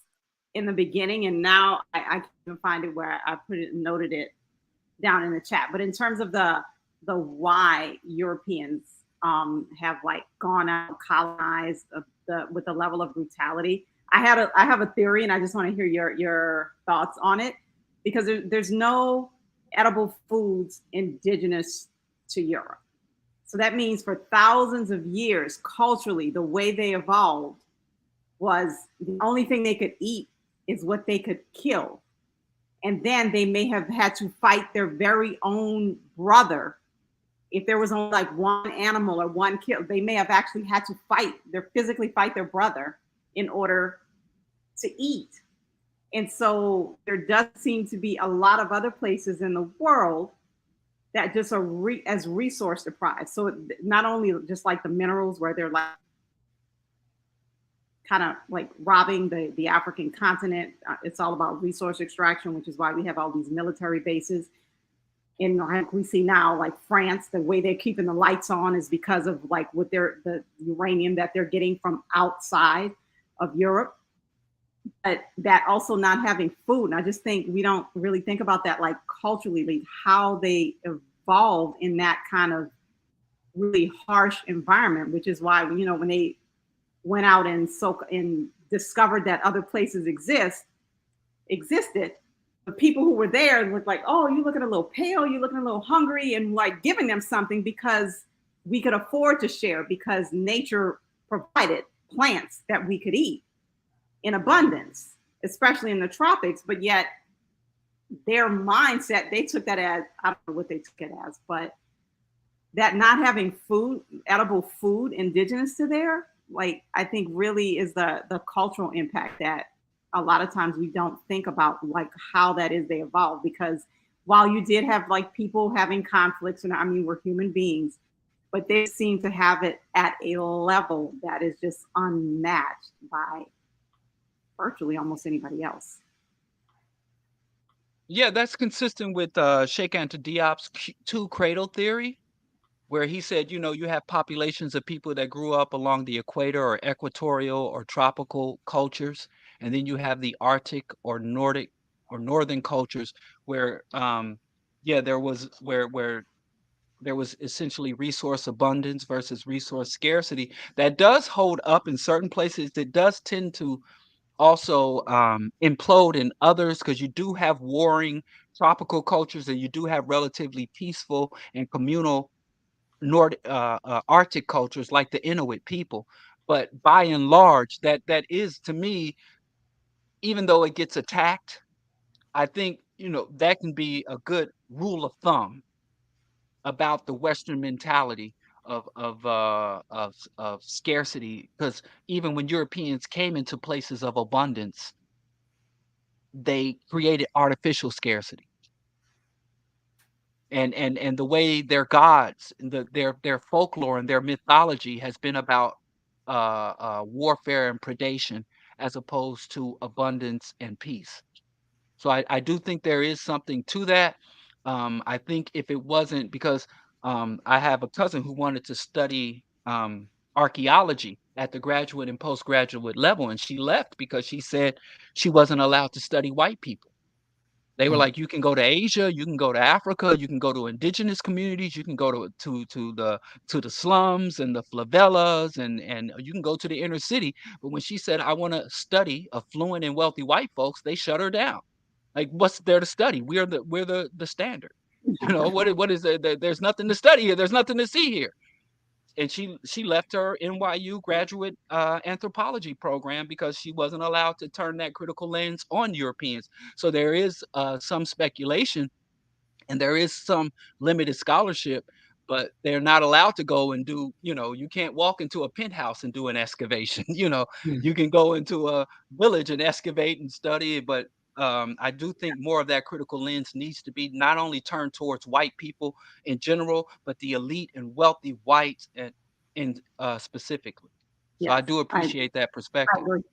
in the beginning, and now I can't even find it where I put it and noted it down in the chat. But in terms of the why Europeans have like gone out colonized with the level of brutality, I have a theory, and I just want to hear your thoughts on it, because there's no edible foods indigenous to Europe. So that means for thousands of years, culturally, the way they evolved was the only thing they could eat is what they could kill. And then they may have had to fight their very own brother. If there was only like one animal or one kill, they may have actually had to physically fight their brother in order to eat. And so there does seem to be a lot of other places in the world that just are as resource deprived. So not only just like the minerals where they're like kind of like robbing the African continent. It's all about resource extraction, which is why we have all these military bases. And like we see now, like France, the way they're keeping the lights on is because of like the uranium that they're getting from outside of Europe. But that also not having food. And I just think we don't really think about that, like culturally, like how they evolved in that kind of really harsh environment, which is why, you know, when they went out and discovered that other places existed, the people who were there looked like, oh, you're looking a little pale, you're looking a little hungry, and like giving them something because we could afford to share, because nature provided plants that we could eat in abundance, especially in the tropics. But yet their mindset, they took that as, I don't know what they took it as, but that not having food, edible food indigenous to there, like I think really is the cultural impact that a lot of times we don't think about, like how that is they evolved. Because while you did have like people having conflicts, and I mean we're human beings, but they seem to have it at a level that is just unmatched by virtually almost anybody else. Yeah, that's consistent with Sheikh Anta Diop's two cradle theory, where he said, you know, you have populations of people that grew up along the equator or equatorial or tropical cultures, and then you have the Arctic or Nordic or northern cultures where, yeah, where there was essentially resource abundance versus resource scarcity. That does hold up in certain places. It does tend to also implode in others, because you do have warring tropical cultures and you do have relatively peaceful and communal Arctic cultures like the Inuit people. But by and large, that is to me, even though it gets attacked, I think, you know, that can be a good rule of thumb about the Western mentality of scarcity. Because even when Europeans came into places of abundance, they created artificial scarcity. And the way their gods, their folklore and their mythology has been about warfare and predation as opposed to abundance and peace. So I do think there is something to that. I think if it wasn't because I have a cousin who wanted to study archaeology at the graduate and postgraduate level, and she left because she said she wasn't allowed to study white people. They were like, "You can go to Asia, you can go to Africa, you can go to indigenous communities, you can go to the slums and the favelas, and you can go to the inner city." But when she said, "I wanna study affluent and wealthy white folks," they shut her down. Like, what's there to study? We're the standard. You know, what is there? There's nothing to study here, there's nothing to see here. And she left her NYU graduate anthropology program because she wasn't allowed to turn that critical lens on Europeans. So there is some speculation and there is some limited scholarship, but they're not allowed to go and do, you know, you can't walk into a penthouse and do an excavation. You know, Mm. you can go into a village and excavate and study, but I do think more of that critical lens needs to be not only turned towards white people in general, but the elite and wealthy whites and specifically. So I Yes, do appreciate that I perspective. agree.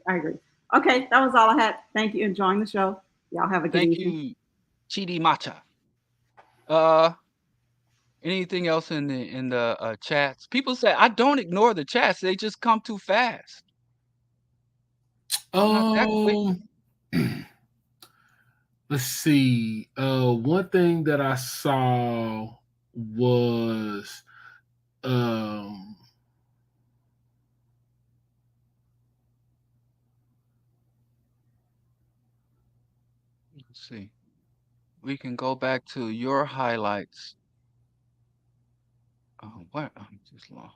I agree. Okay, that was all I had. Thank you. Enjoying the show. Y'all have a good Thank evening. you, Chidi Macha. Uh, Anything else in the chats? People say I don't ignore the chats; they just come too fast. I'm not that quick. Um, let's see. One thing that I saw was um Let's see. We can go back to your highlights. Oh, what? I'm just lost.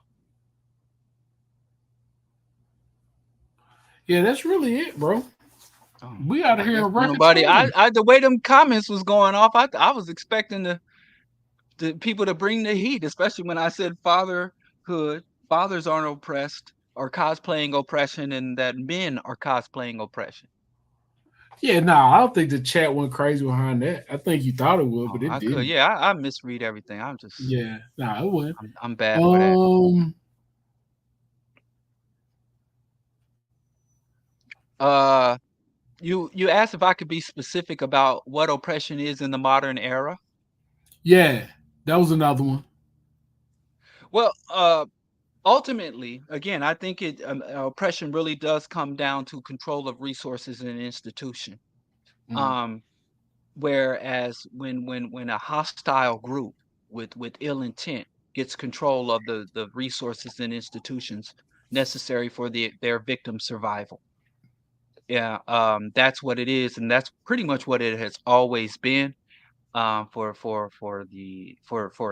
Yeah, that's really it, bro. We out I of here guess in don't record nobody. time. The way them comments was going off, I was expecting the people to bring the heat, especially when I said fatherhood, fathers aren't oppressed or cosplaying oppression, and that men are cosplaying oppression. Yeah, nah, I don't think the chat went crazy behind that. I think you thought it would, but Oh, it I could, didn't. yeah, I misread everything. Yeah, nah, it went. I'm bad for that. Um, Uh, you asked if I could be specific about what oppression is in the modern era. yeah, that was another one. Well, ultimately, again, I think oppression really does come down to control of resources in an institution. Mm. Um, Whereas when a hostile group with ill intent gets control of the resources and institutions necessary for their victim survival. Yeah, that's what it is, and that's pretty much what it has always been. For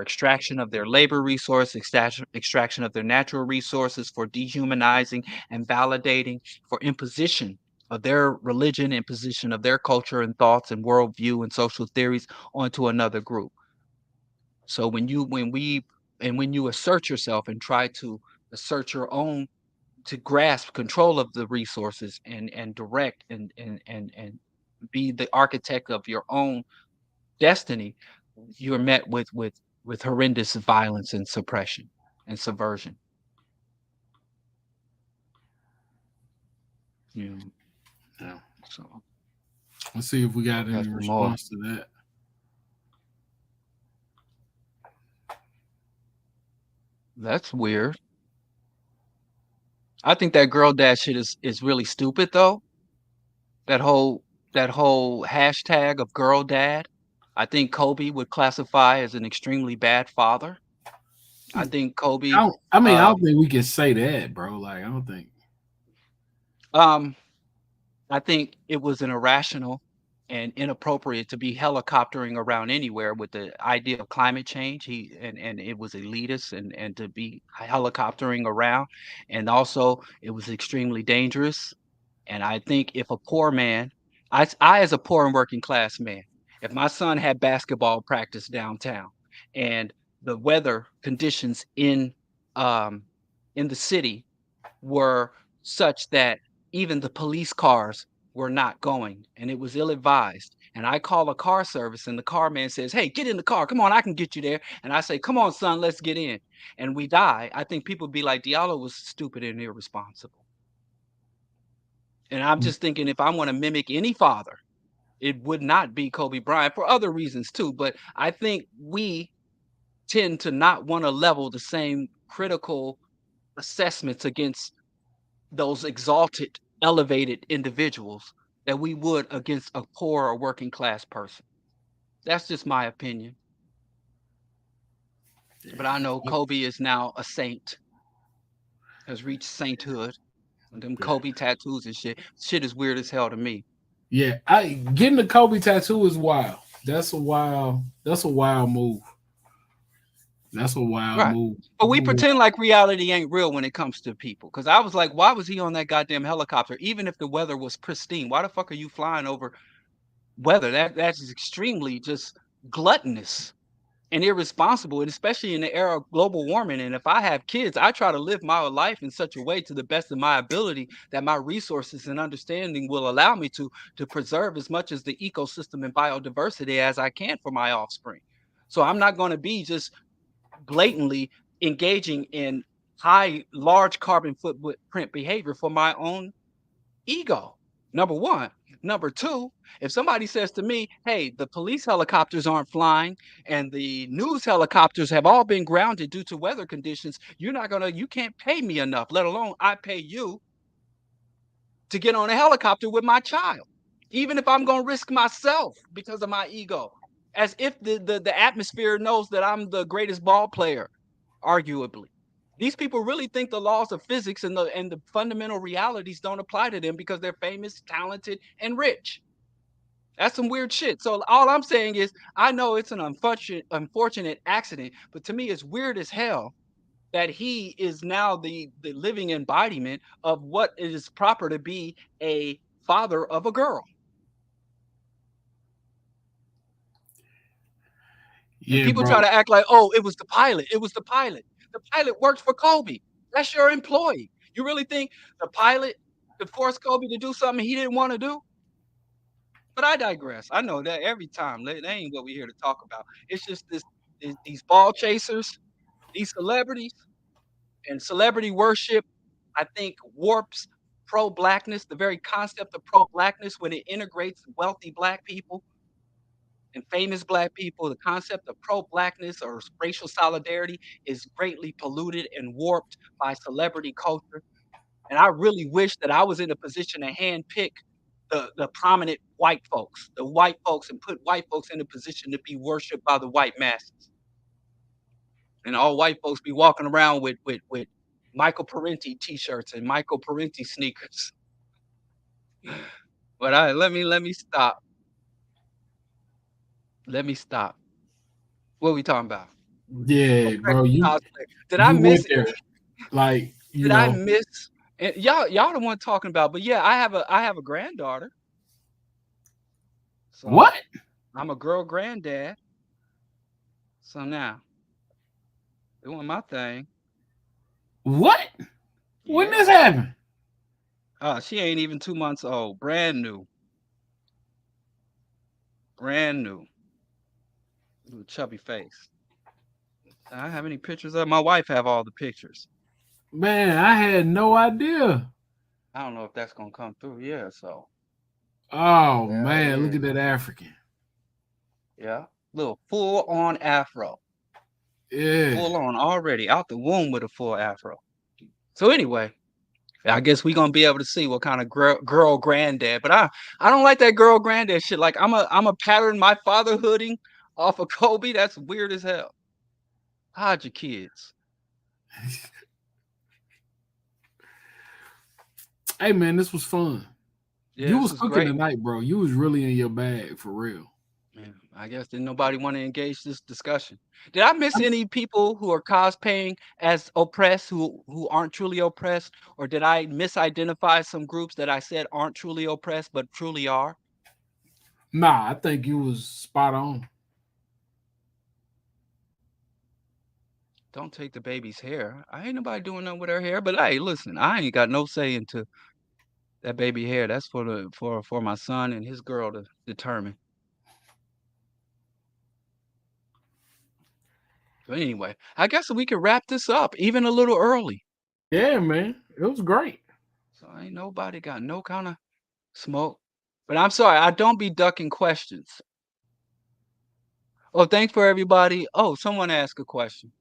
extraction of their labor resource, extraction of their natural resources, for dehumanizing and validating, for imposition of their religion, imposition of their culture and thoughts and worldview and social theories onto another group. So when you assert yourself and try to assert your own, to grasp control of the resources and direct and be the architect of your own destiny, you're met with horrendous violence and suppression and subversion. You know, Yeah. so Let's see if we I got got any some more. response to that. That's weird. I think that girl dad shit is really stupid though. That whole that whole hashtag of girl dad. I think Kobe would classify as an extremely bad father. I think Kobe I uh don't think we can say that, bro. Like, I don't think. um I think it was an irrational and inappropriate to be helicoptering around anywhere with the idea of climate change. And it was elitist and to be helicoptering around. And also it was extremely dangerous. And I think if a poor man, I as a poor and working class man, if my son had basketball practice downtown and the weather conditions um in the city were such that even the police cars were not going, and it was ill-advised, and I call a car service, and the car man says, "Hey, get in the car, come on, I can get you there," and I say, "Come on, son, let's get in," and we die, I think people would be like, "Diallo was stupid and irresponsible," and I'm just thinking if I wanna mimic any father, it would not be Kobe Bryant for other reasons too, but I think we tend to not wanna level the same critical assessments against those exalted, elevated individuals that we would against a poor or working class person. That's just my opinion. But I know Kobe is now a saint, has reached sainthood. And them Yeah. Kobe tattoos and shit. Shit is weird as hell to me. Yeah, I getting the Kobe tattoo is wild. That's a wild. That's a wild move. That's a wild Right. move. But we pretend like reality ain't real when it comes to people. Cause I was like, why was he on that goddamn helicopter? Even if the weather was pristine, why the fuck are you flying over weather? That's extremely just gluttonous and irresponsible, and especially in the era of global warming. And if I have kids, I try to live my life in such a way to the best of my ability that my resources and understanding will allow me to preserve as much as the ecosystem and biodiversity as I can for my offspring. So I'm not going to be just blatantly engaging in large carbon footprint behavior for my own ego. Number one. Number two, if somebody says to me, hey, the police helicopters aren't flying and the news helicopters have all been grounded due to weather conditions, you can't pay me enough, let alone I pay you to get on a helicopter with my child, even if I'm going to risk myself because of my ego, as if the atmosphere knows that I'm the greatest ball player, arguably. These people really think the laws of physics and the fundamental realities don't apply to them because they're famous, talented, and rich. That's some weird shit. So all I'm saying is, I know it's an unfortunate accident, but to me, it's weird as hell that he is now the living embodiment of what it is proper to be a father of a girl. And Yeah, people try bro. to act like, oh, it was the pilot. It was the pilot. The pilot works for Kobe. That's your employee. You really think the pilot could force Kobe to do something he didn't want to do? But I digress. I know that every time. That ain't what we're here to talk about. It's just these ball chasers, these celebrities, and celebrity worship, I think warps pro-blackness, the very concept of pro-blackness when it integrates wealthy black people and famous black people. The concept of pro-blackness or racial solidarity is greatly polluted and warped by celebrity culture. And I really wish that I was in a position to handpick the prominent white folks, the white folks, and put white folks in a position to be worshiped by the white masses. And all white folks be walking around with Michael Parenti t-shirts and Michael Parenti sneakers. But let me stop. Let me stop. What we talking about? Yeah, bro. Oppression cosplay. Did I You miss went there. any? Like, Did I miss? And y'all the one talking about. But yeah, I have a granddaughter. So what? I'm a girl granddad. So now doing my thing. What? When this Yeah. happened? She ain't even 2 months old. Brand new. Brand new. Little chubby face. I have any pictures of my wife have all the pictures. Man, I had no idea. I don't know if that's gonna come through. Yeah, so Oh there it man, look at is. that African. Yeah. Little full on afro. Yeah. Full on already out the womb with a full afro. So anyway, I guess we gonna be able to see what kind of girl granddad. But I don't like that girl granddad shit. Like I'm a pattern my fatherhooding off of Kobe. That's weird as hell. Hide your kids. Hey man, this was fun. Yeah, You this was is cooking great. tonight, bro. You was really in your bag for real. Yeah, I guess didn't nobody want to engage this discussion. Did I miss any people who are cosplaying as oppressed who aren't truly oppressed, or did I misidentify some groups that I said aren't truly oppressed but truly are? Nah, I think you was spot on. Don't take the baby's hair. I ain't nobody doing nothing with her hair, but hey, listen, I ain't got no say into that baby hair. That's for my son and his girl to determine. But anyway, I guess we could wrap this up even a little early. Yeah, man. It was great. So ain't nobody got no kind of smoke. But I'm sorry, I don't be ducking questions. Oh, thanks for everybody. Oh, someone asked a question.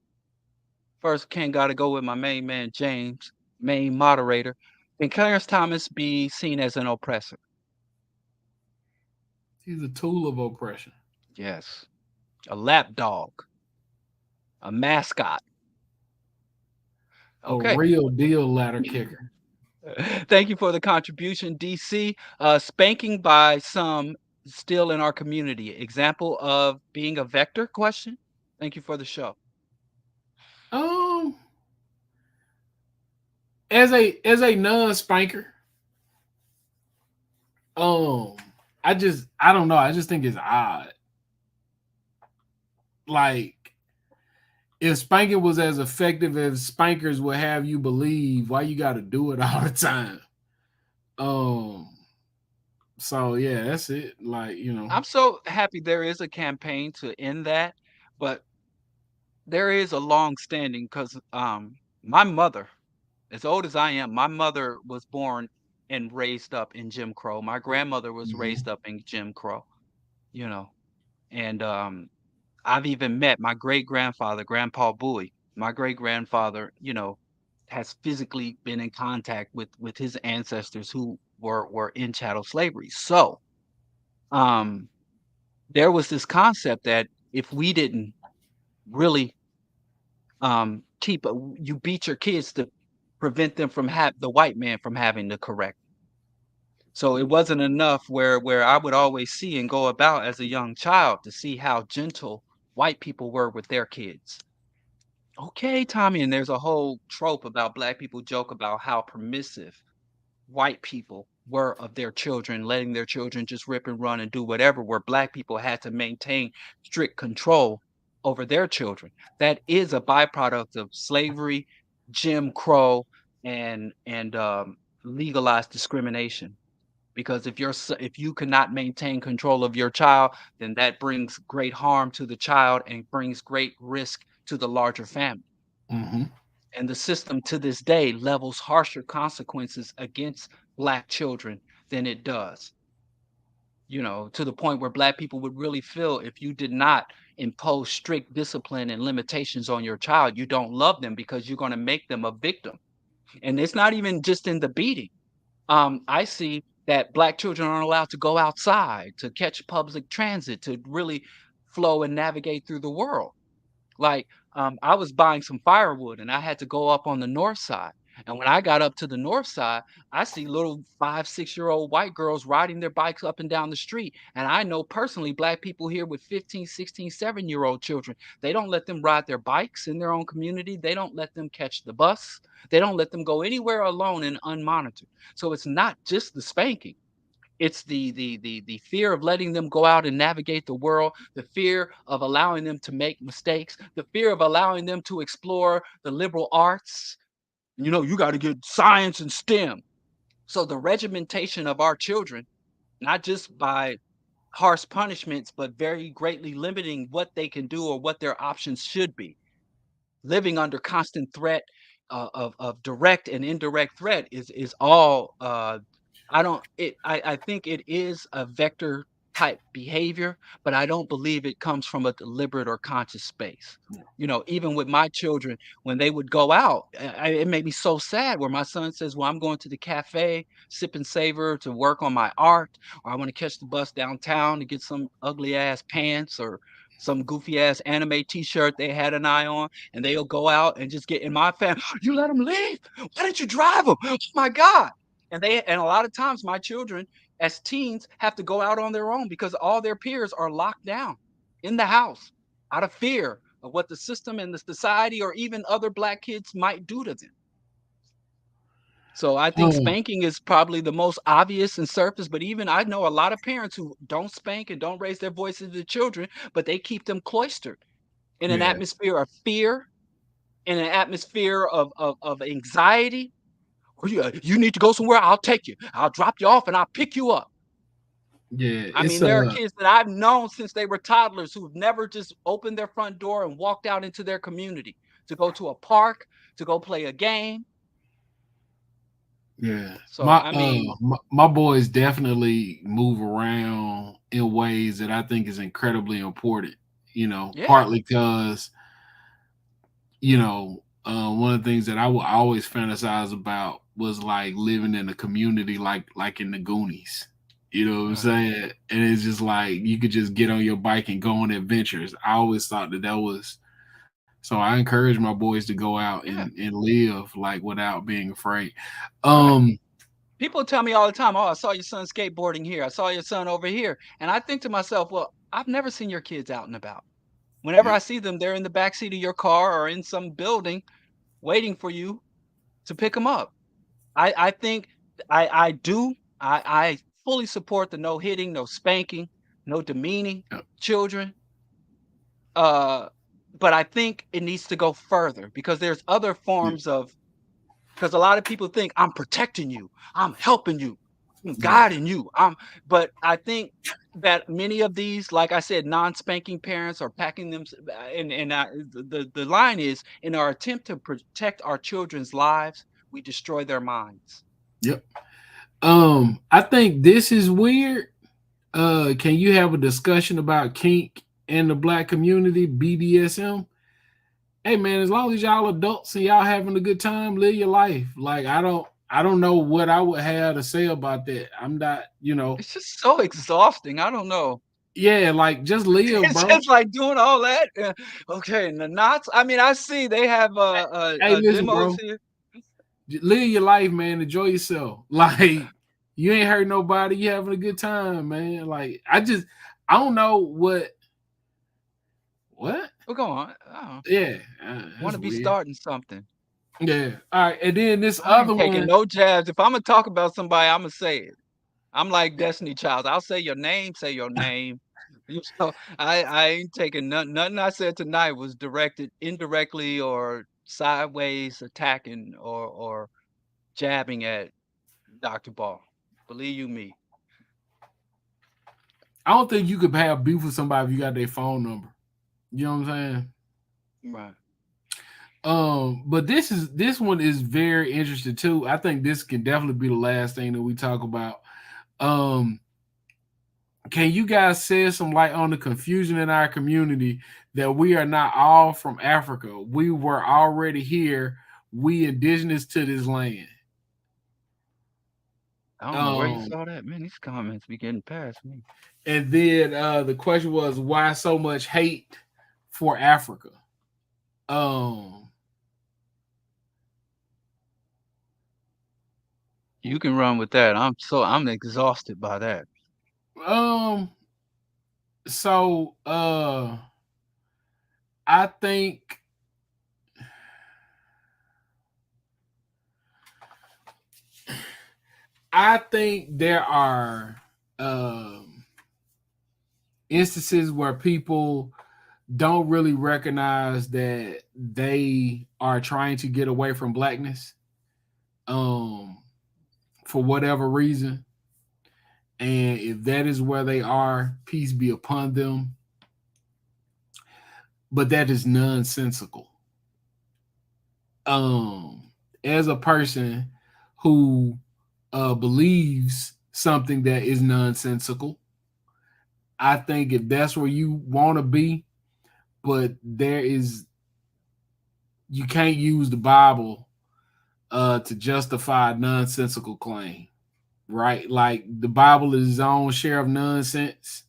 First, Ken got to go with my main man, James, main moderator. Can Clarence Thomas be seen as an oppressor? He's a tool of oppression. Yes. A lapdog, a mascot. A Okay. real deal ladder kicker. Thank you for the contribution, DC. Spanking by some still in our community. Example of being a vector question. Thank you for the show. Um, as a non-spanker, um, I don't know. I just think it's odd. Like if spanking was as effective as spankers would have you believe, why you got to do it all the time? Um. So yeah, that's it. Like I'm so happy there is a campaign to end that, but there is a long standing because my mother, as old as I am, my mother was born and raised up in Jim Crow. My grandmother was Mhm. raised up in Jim Crow, you know, and I've even met my great grandfather, Grandpa Bowie. My great grandfather, has physically been in contact with his ancestors who were in chattel slavery. So um, there was this concept that if we didn't really you beat your kids to prevent them from the white man from having to correct. So it wasn't enough where I would always see and go about as a young child to see how gentle white people were with their kids. Okay, Tommy, and there's a whole trope about black people joke about how permissive white people were of their children, letting their children just rip and run and do whatever, where black people had to maintain strict control over their children. That is a byproduct of slavery, Jim Crow, and legalized discrimination. Because if you cannot maintain control of your child, then that brings great harm to the child and brings great risk to the larger family. Mm-hmm. And the system to this day levels harsher consequences against black children than it does. To the point where black people would really feel if you did not impose strict discipline and limitations on your child, you don't love them because you're going to make them a victim. And it's not even just in the beating. I see that black children aren't allowed to go outside, to catch public transit, to really flow and navigate through the world. Like, I was buying some firewood and I had to go up on the north side. And when I got up to the north side, I see little 5, 6-year-old white girls riding their bikes up and down the street. And I know personally black people here with 15, 16, 7-year-old children. They don't let them ride their bikes in their own community. They don't let them catch the bus. They don't let them go anywhere alone and unmonitored. So it's not just the spanking. It's the fear of letting them go out and navigate the world, the fear of allowing them to make mistakes, the fear of allowing them to explore the liberal arts. You got to get science and STEM. So the regimentation of our children, not just by harsh punishments, but very greatly limiting what they can do or what their options should be, living under constant threat of direct and indirect threat is all I don't it I think it is a vector type behavior, but I don't believe it comes from a deliberate or conscious space. Even with my children, when they would go out, it made me so sad where my son says, well, I'm going to the cafe, sip and savor to work on my art, or I want to catch the bus downtown to get some ugly ass pants or some goofy ass anime t-shirt they had an eye on, and they'll go out and just get in my family. You let them leave. Why didn't you drive them? Oh my God. And a lot of times my children as teens have to go out on their own because all their peers are locked down in the house out of fear of what the system and the society or even other black kids might do to them. So I think Oh, spanking is probably the most obvious and surface, but even I know a lot of parents who don't spank and don't raise their voices to children, but they keep them cloistered in an yeah, atmosphere of fear, in an atmosphere of anxiety. "Well, you need to go somewhere. I'll take you. I'll drop you off and I'll pick you up." yeah. I It's mean, there are kids that I've known since they were toddlers who've never just opened their front door and walked out into their community to go to a park, to go play a game. yeah. So, I mean, My boys definitely move around in ways that I think is incredibly important. yeah, Partly because one of the things that I will always fantasize about was like living in a community like in the Goonies. You know what I'm right. saying? And it's just like you could just get on your bike and go on adventures. I always thought that was so. I encourage my boys to go out Yeah, and live like without being afraid. right. Um, People tell me all the time, "Oh, I saw your son skateboarding here. I saw your son over here." And I think to myself, "Well, I've never seen your kids out and about. Whenever yeah, I see them, they're in the back seat of your car or in some building waiting for you to pick them up." I think I do. I fully support the no hitting, no spanking, no demeaning yeah, children. Uh, but I think it needs to go further because there's other yeah, forms of because a lot of people think I'm protecting you, I'm helping you, I'm yeah, guiding you. But I think that many of these, like I said, non-spanking parents are packing them, and the line is in our attempt to protect our children's lives, we destroy their minds. yep. I think this is weird. Can you have a discussion about kink in the black community, BDSM? Hey man, as long as y'all adults and y'all having a good time, live your life. Like I don't know what I would have to say about that. I'm not, It's just so exhausting. I don't know. yeah, like just live, It's bro. just like doing all that. Okay, and the knots. I mean, I see they have Hey, listen, demos bro. here. Live your life, man. Enjoy yourself. Like you ain't hurt nobody. You having a good time, man. Like I don't know What? Well, go on. I Yeah, want that's to be weird. starting something. Yeah. All right, and then this I other ain't taking one. no jabs. If I'm gonna talk about somebody, I'm gonna say it. I'm like Destiny Child. I'll say your name. Say your name. You know, I ain't taking nothing I said tonight was directed indirectly or sideways attacking or jabbing at Dr. Ball. Believe you me. I don't think you could have beef with somebody if you got their phone number. You know what I'm saying? Right. But this one is very interesting too. I think this can definitely be the last thing that we talk about. Um, can you guys shed some light on the confusion in our community that we are not all from Africa? We were already here. We indigenous to this land. I don't know where you Um, saw that. Man, these comments be getting past me. and then the question was why so much hate for Africa? Um, You can run with that. I'm exhausted by that. um, so I think there are instances where people don't really recognize that they are trying to get away from blackness um for whatever reason, and if that is where they are, peace be upon them, but that is nonsensical. As a person who believes something that is nonsensical, I think if that's where you want to be, but there is, you can't use the Bible to justify a nonsensical claim, right? Like the Bible is its own share of nonsense.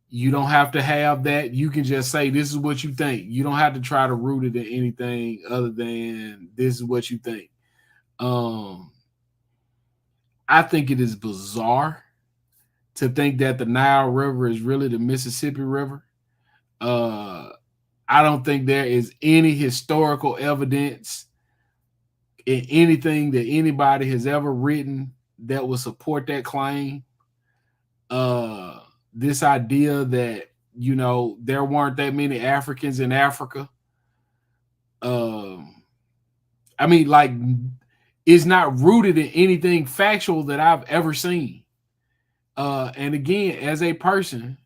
You don't have to have that. You can just say this is what you think. You don't have to try to root it in anything other than this is what you think. Um, I think it is bizarre to think that the Nile River is really the Mississippi River. Uh, I don't think there is any historical evidence in anything that anybody has ever written that would support that claim. This idea that there weren't that many Africans in Africa. Um, I mean, like, it's not rooted in anything factual that I've ever seen. And again, as a person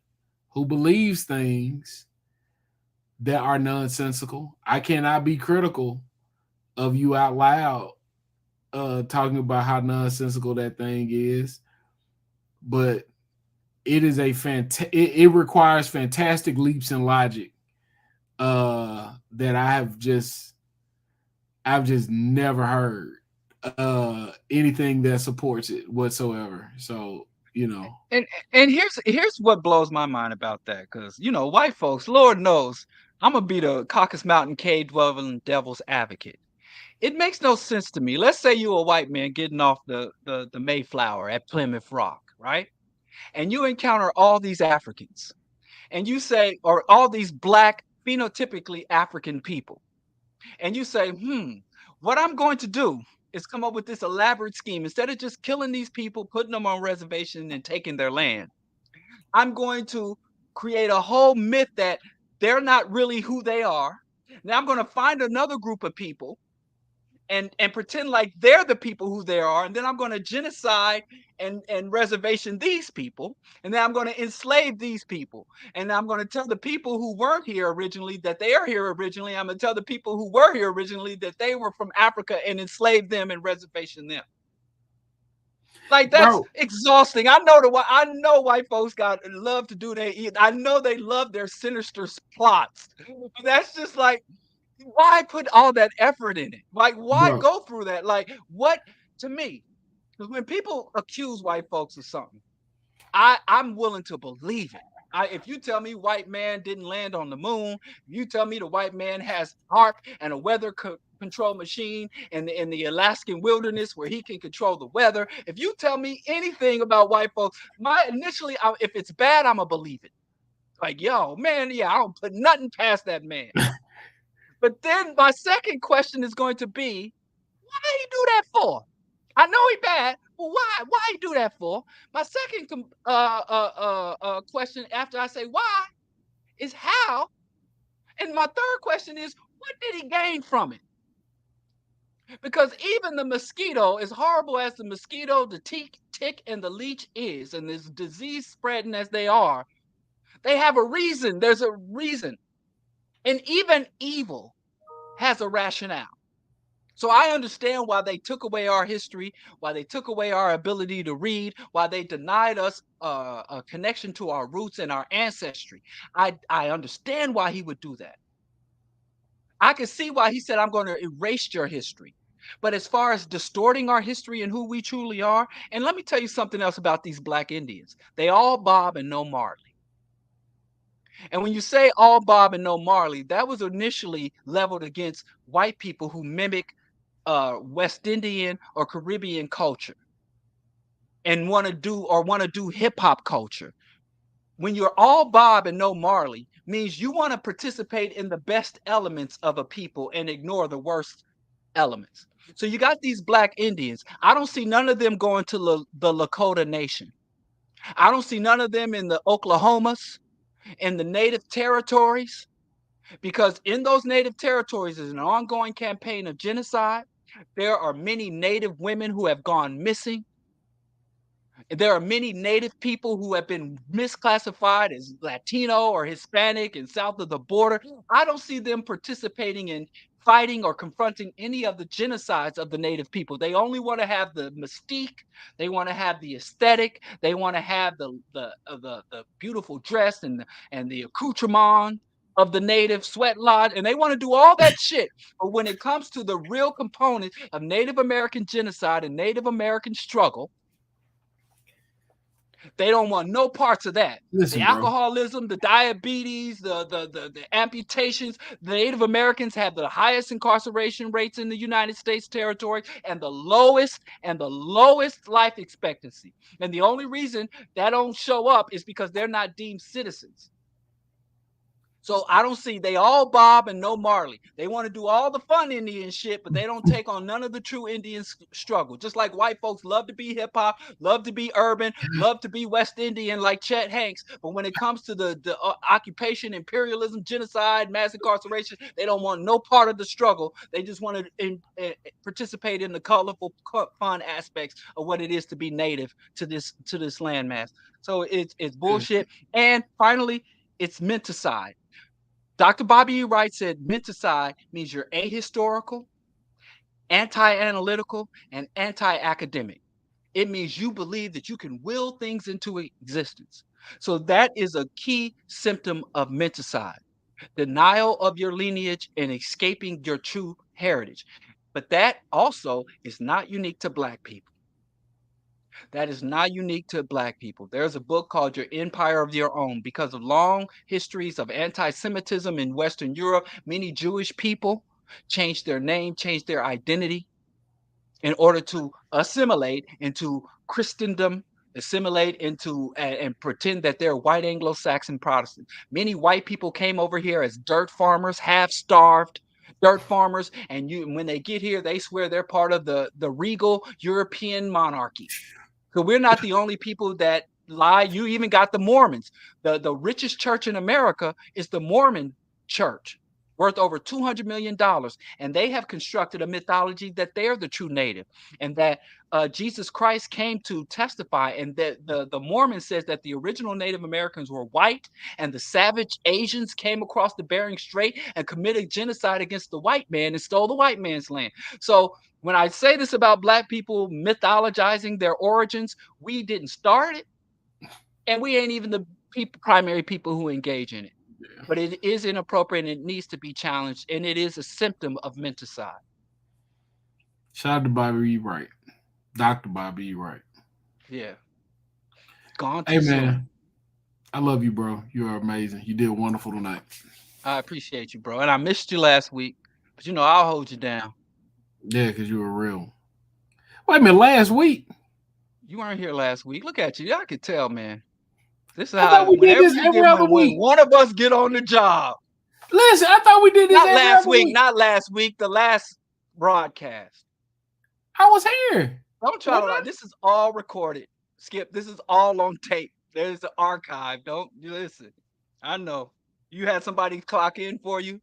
who believes things that are nonsensical, I cannot be critical of you out loud talking about how nonsensical that thing is. But it is it requires fantastic leaps in logic that I've just never heard anything that supports it whatsoever. So, And here's what blows my mind about that, because white folks, Lord knows, I'm gonna be the Caucasus Mountain cave dwelling devil's advocate. It makes no sense to me. Let's say you a white man getting off the Mayflower at Plymouth Rock, right? And you encounter all these Africans, and you say, or all these black phenotypically African people, and you say, what I'm going to do is come up with this elaborate scheme. Instead of just killing these people, putting them on reservation and taking their land, I'm going to create a whole myth that they're not really who they are. Now I'm going to find another group of people and pretend like they're the people who they are, and then I'm going to genocide and reservation these people, and then I'm going to enslave these people, and I'm going to tell the people who weren't here originally that they are here originally. I'm going to tell the people who were here originally that they were from Africa and enslave them and reservation them. Like, that's bro, exhausting. I know white folks got love to do I know they love their sinister plots. But that's just like, why put all that effort in it? Like, why bro, go through that? Like, what to me? Because when people accuse white folks of something, I'm willing to believe it. If you tell me white man didn't land on the moon, if you tell me the white man has HARP and a weather control machine in the Alaskan wilderness where he can control the weather, if you tell me anything about white folks, if it's bad, I'm gonna believe it. Like, yo, man, yeah, I don't put nothing past that man. But then my second question is going to be, why he do that for? I know he bad, but why? Why he do that for? My second question after I say why is how, and my third question is what did he gain from it? Because even the mosquito, as horrible as the mosquito, the tick, and the leech is, and this disease spreading as they are, they have a reason. There's a reason. And even evil has a rationale. So I understand why they took away our history, why they took away our ability to read, why they denied us a connection to our roots and our ancestry. I understand why he would do that. I can see why he said, I'm going to erase your history. But as far as distorting our history and who we truly are, and let me tell you something else about these Black Indians. They all bob and no Marley. And when you say all Bob and no Marley, that was initially leveled against white people who mimic West Indian or Caribbean culture and want to do hip hop culture. When you're all Bob and no Marley, means you want to participate in the best elements of a people and ignore the worst elements. So you got these Black Indians. I don't see none of them going to the Lakota Nation. I don't see none of them in the Oklahomas, in the Native territories, because in those Native territories is an ongoing campaign of genocide. There are many Native women who have gone missing. There are many Native people who have been misclassified as Latino or Hispanic and south of the border. I don't see them participating in fighting or confronting any of the genocides of the Native people. They only want to have the mystique. They want to have the aesthetic. They want to have the beautiful dress and the accoutrement of the Native sweat lodge, and they want to do all that shit. But when it comes to the real component of Native American genocide and Native American struggle, they don't want no parts of that. The Listen, bro. alcoholism, the diabetes, the amputations. The Native Americans have the highest incarceration rates in the United States territory and the lowest life expectancy. And the only reason that don't show up is because they're not deemed citizens. So I don't see, they all Bob and no Marley. They want to do all the fun Indian shit, but they don't take on none of the true Indian struggle. Just like white folks love to be hip hop, love to be urban, love to be West Indian like Chet Hanks. But when it comes to the occupation, imperialism, genocide, mass incarceration, they don't want no part of the struggle. They just want to participate in the colorful, fun aspects of what it is to be native to this landmass. So it's bullshit. And finally, it's Minticide. Dr. Bobby E. Wright said Minticide means you're ahistorical, anti-analytical, and anti-academic. It means you believe that you can will things into existence. So that is a key symptom of Minticide. Denial of your lineage and escaping your true heritage. But that also is not unique to Black people. That is not unique to Black people. There's a book called Your Empire of Your Own. Because of long histories of anti Semitism in Western Europe, many Jewish people changed their name, changed their identity in order to assimilate into Christendom, assimilate into and pretend that they're white Anglo Saxon Protestants. Many white people came over here as dirt farmers, half starved. Dirt farmers, and when they get here, they swear they're part of the regal European monarchy. So we're not the only people that lie. You even got the Mormons. The richest church in America is the Mormon church, worth over $200 million. And they have constructed a mythology that they're the true native and that Jesus Christ came to testify. And that the Mormon says that the original Native Americans were white and the savage Asians came across the Bering Strait and committed genocide against the white man and stole the white man's land. So when I say this about Black people mythologizing their origins, we didn't start it, and we ain't even the primary people who engage in it. Yeah. But it is inappropriate and it needs to be challenged, and it is a symptom of Minticide. Shout out to Bobby E. Wright. Dr. Bobby E. Wright. Yeah. Gone Hey, too man. soon. I love you, bro. You are amazing. You did wonderful tonight. I appreciate you, bro. And I missed you last week, but I'll hold you down. Yeah, because you were real. Wait a minute, last week? You weren't here last week. Look at you. I could tell, man. This is how we did this every other when week. one of us get on the job. Listen, I thought we did this every last other week. week. Not last week. The last broadcast. I was here. Don't try to lie. This is all recorded. Skip, this is all on tape. There's the archive. Don't you listen. I know. You had somebody clock in for you?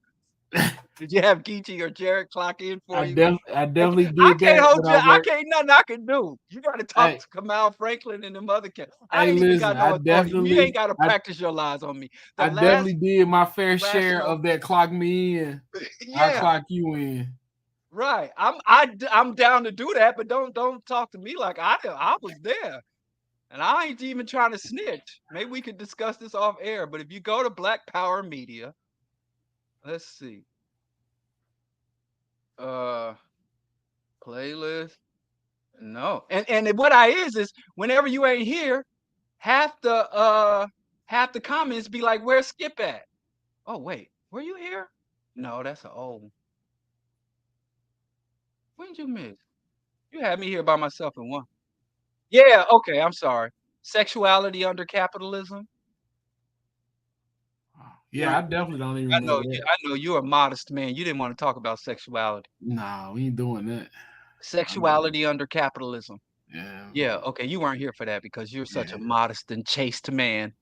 Did you have Geechee or Jared clock in for you? I definitely did I can't that. hold you. I can't nothing I can do. You got to talk to Kamal Franklin and them other cats. I ain't even got no authority. You ain't got to practice your lies on me. I definitely did my fair share of that clock me in. I clock you in. Right. I'm down to do that, but don't talk to me like I was there. And I ain't even trying to snitch. Maybe we could discuss this off air. But if you go to Black Power Media, let's see. Playlist. No. And what I is whenever you ain't here, half the comments be like, where's Skipp at? Oh, wait, were you here? No, that's an old. When did you miss? You had me here by myself in one. Yeah, okay, I'm sorry. Sexuality under capitalism. Yeah, I definitely don't even remember that. I know you're a modest man. You didn't want to talk about sexuality. No, we ain't doing that. Sexuality under capitalism. Yeah. Yeah, okay, you weren't here for that because you're such a modest and chaste man.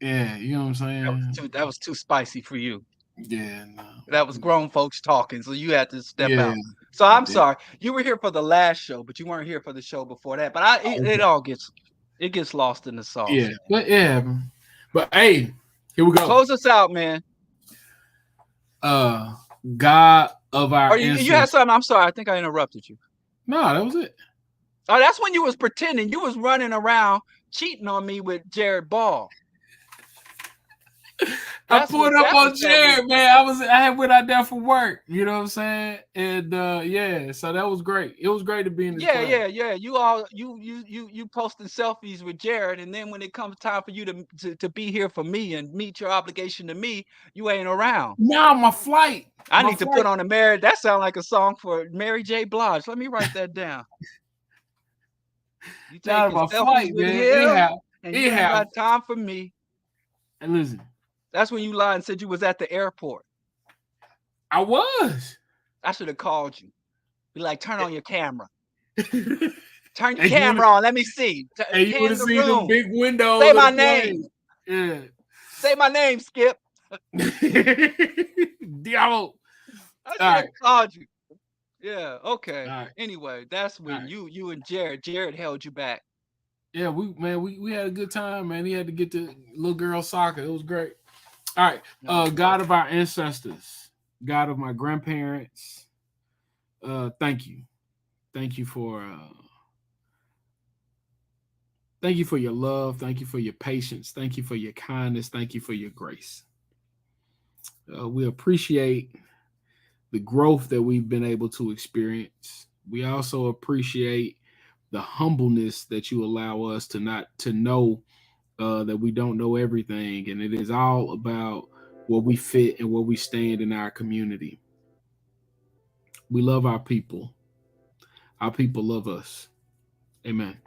Yeah, you know what I'm saying? That was too spicy for you. Yeah, no. That was grown folks talking, so you had to step out. So I'm sorry. You were here for the last show, but you weren't here for the show before that. But it gets lost in the sauce. Yeah, but hey, here we go. Close us out, man. God of our ancestors. You had something. I'm sorry. I think I interrupted you. No, that was it. Oh, that's when you was pretending. You was running around cheating on me with Jared Ball. I pulled up on Jared, man. I went out there for work. You know what I'm saying? And so that was great. It was great to be in this class. Yeah. You posting selfies with Jared, and then when it comes time for you to be here for me and meet your obligation to me, you ain't around. Now my flight. I need to put on a Mary. That sounds like a song for Mary J. Blige. Let me write that down. You take my flight, man. And you ain't got time for me. And listen. That's when you lied and said you was at the airport. I was. I should have called you. Be like, turn on your camera. Turn your camera on. Let me see. And you would have seen the big window. Say my name. Yeah. Say my name, Skipp. Diallo. I should have called you. Yeah. Okay. Right. Anyway, that's when you and Jared held you back. Yeah, we had a good time, man. He had to get the little girl soccer. It was great. All right. God of our ancestors, God of my grandparents, thank you. Thank you for your love. Thank you for your patience. Thank you for your kindness. Thank you for your grace. We appreciate the growth that we've been able to experience. We also appreciate the humbleness that you allow us to know that we don't know everything, and it is all about where we fit and where we stand in our community. We love our people. Our people love us. Amen.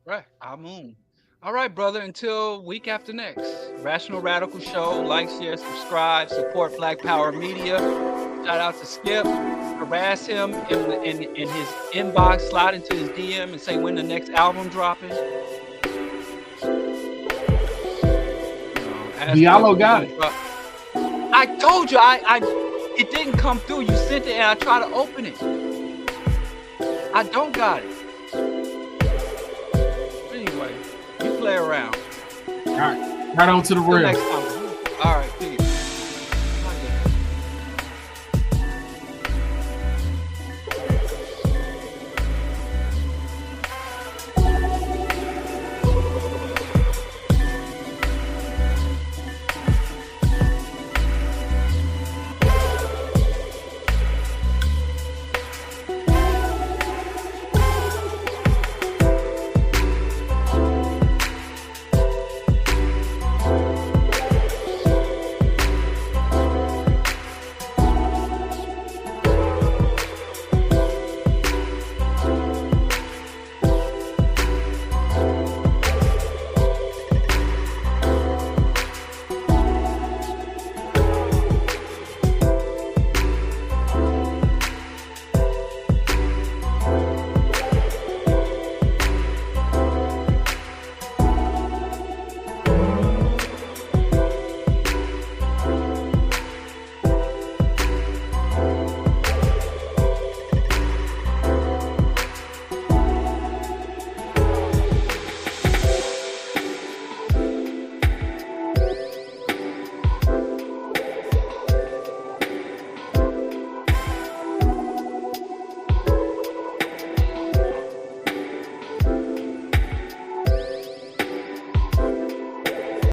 Right. Amen. All right, brother. Until week after next. Rational Radical Show. Like, share, subscribe, support Black Power Media. Shout out to Skipp. Harass him in his inbox. Slide into his DM and say when the next album dropping. Diallo got it. I told you, it didn't come through. You sent it and I tried to open it. I don't got it. Anyway, you play around. All right. Right on to the real. Next time.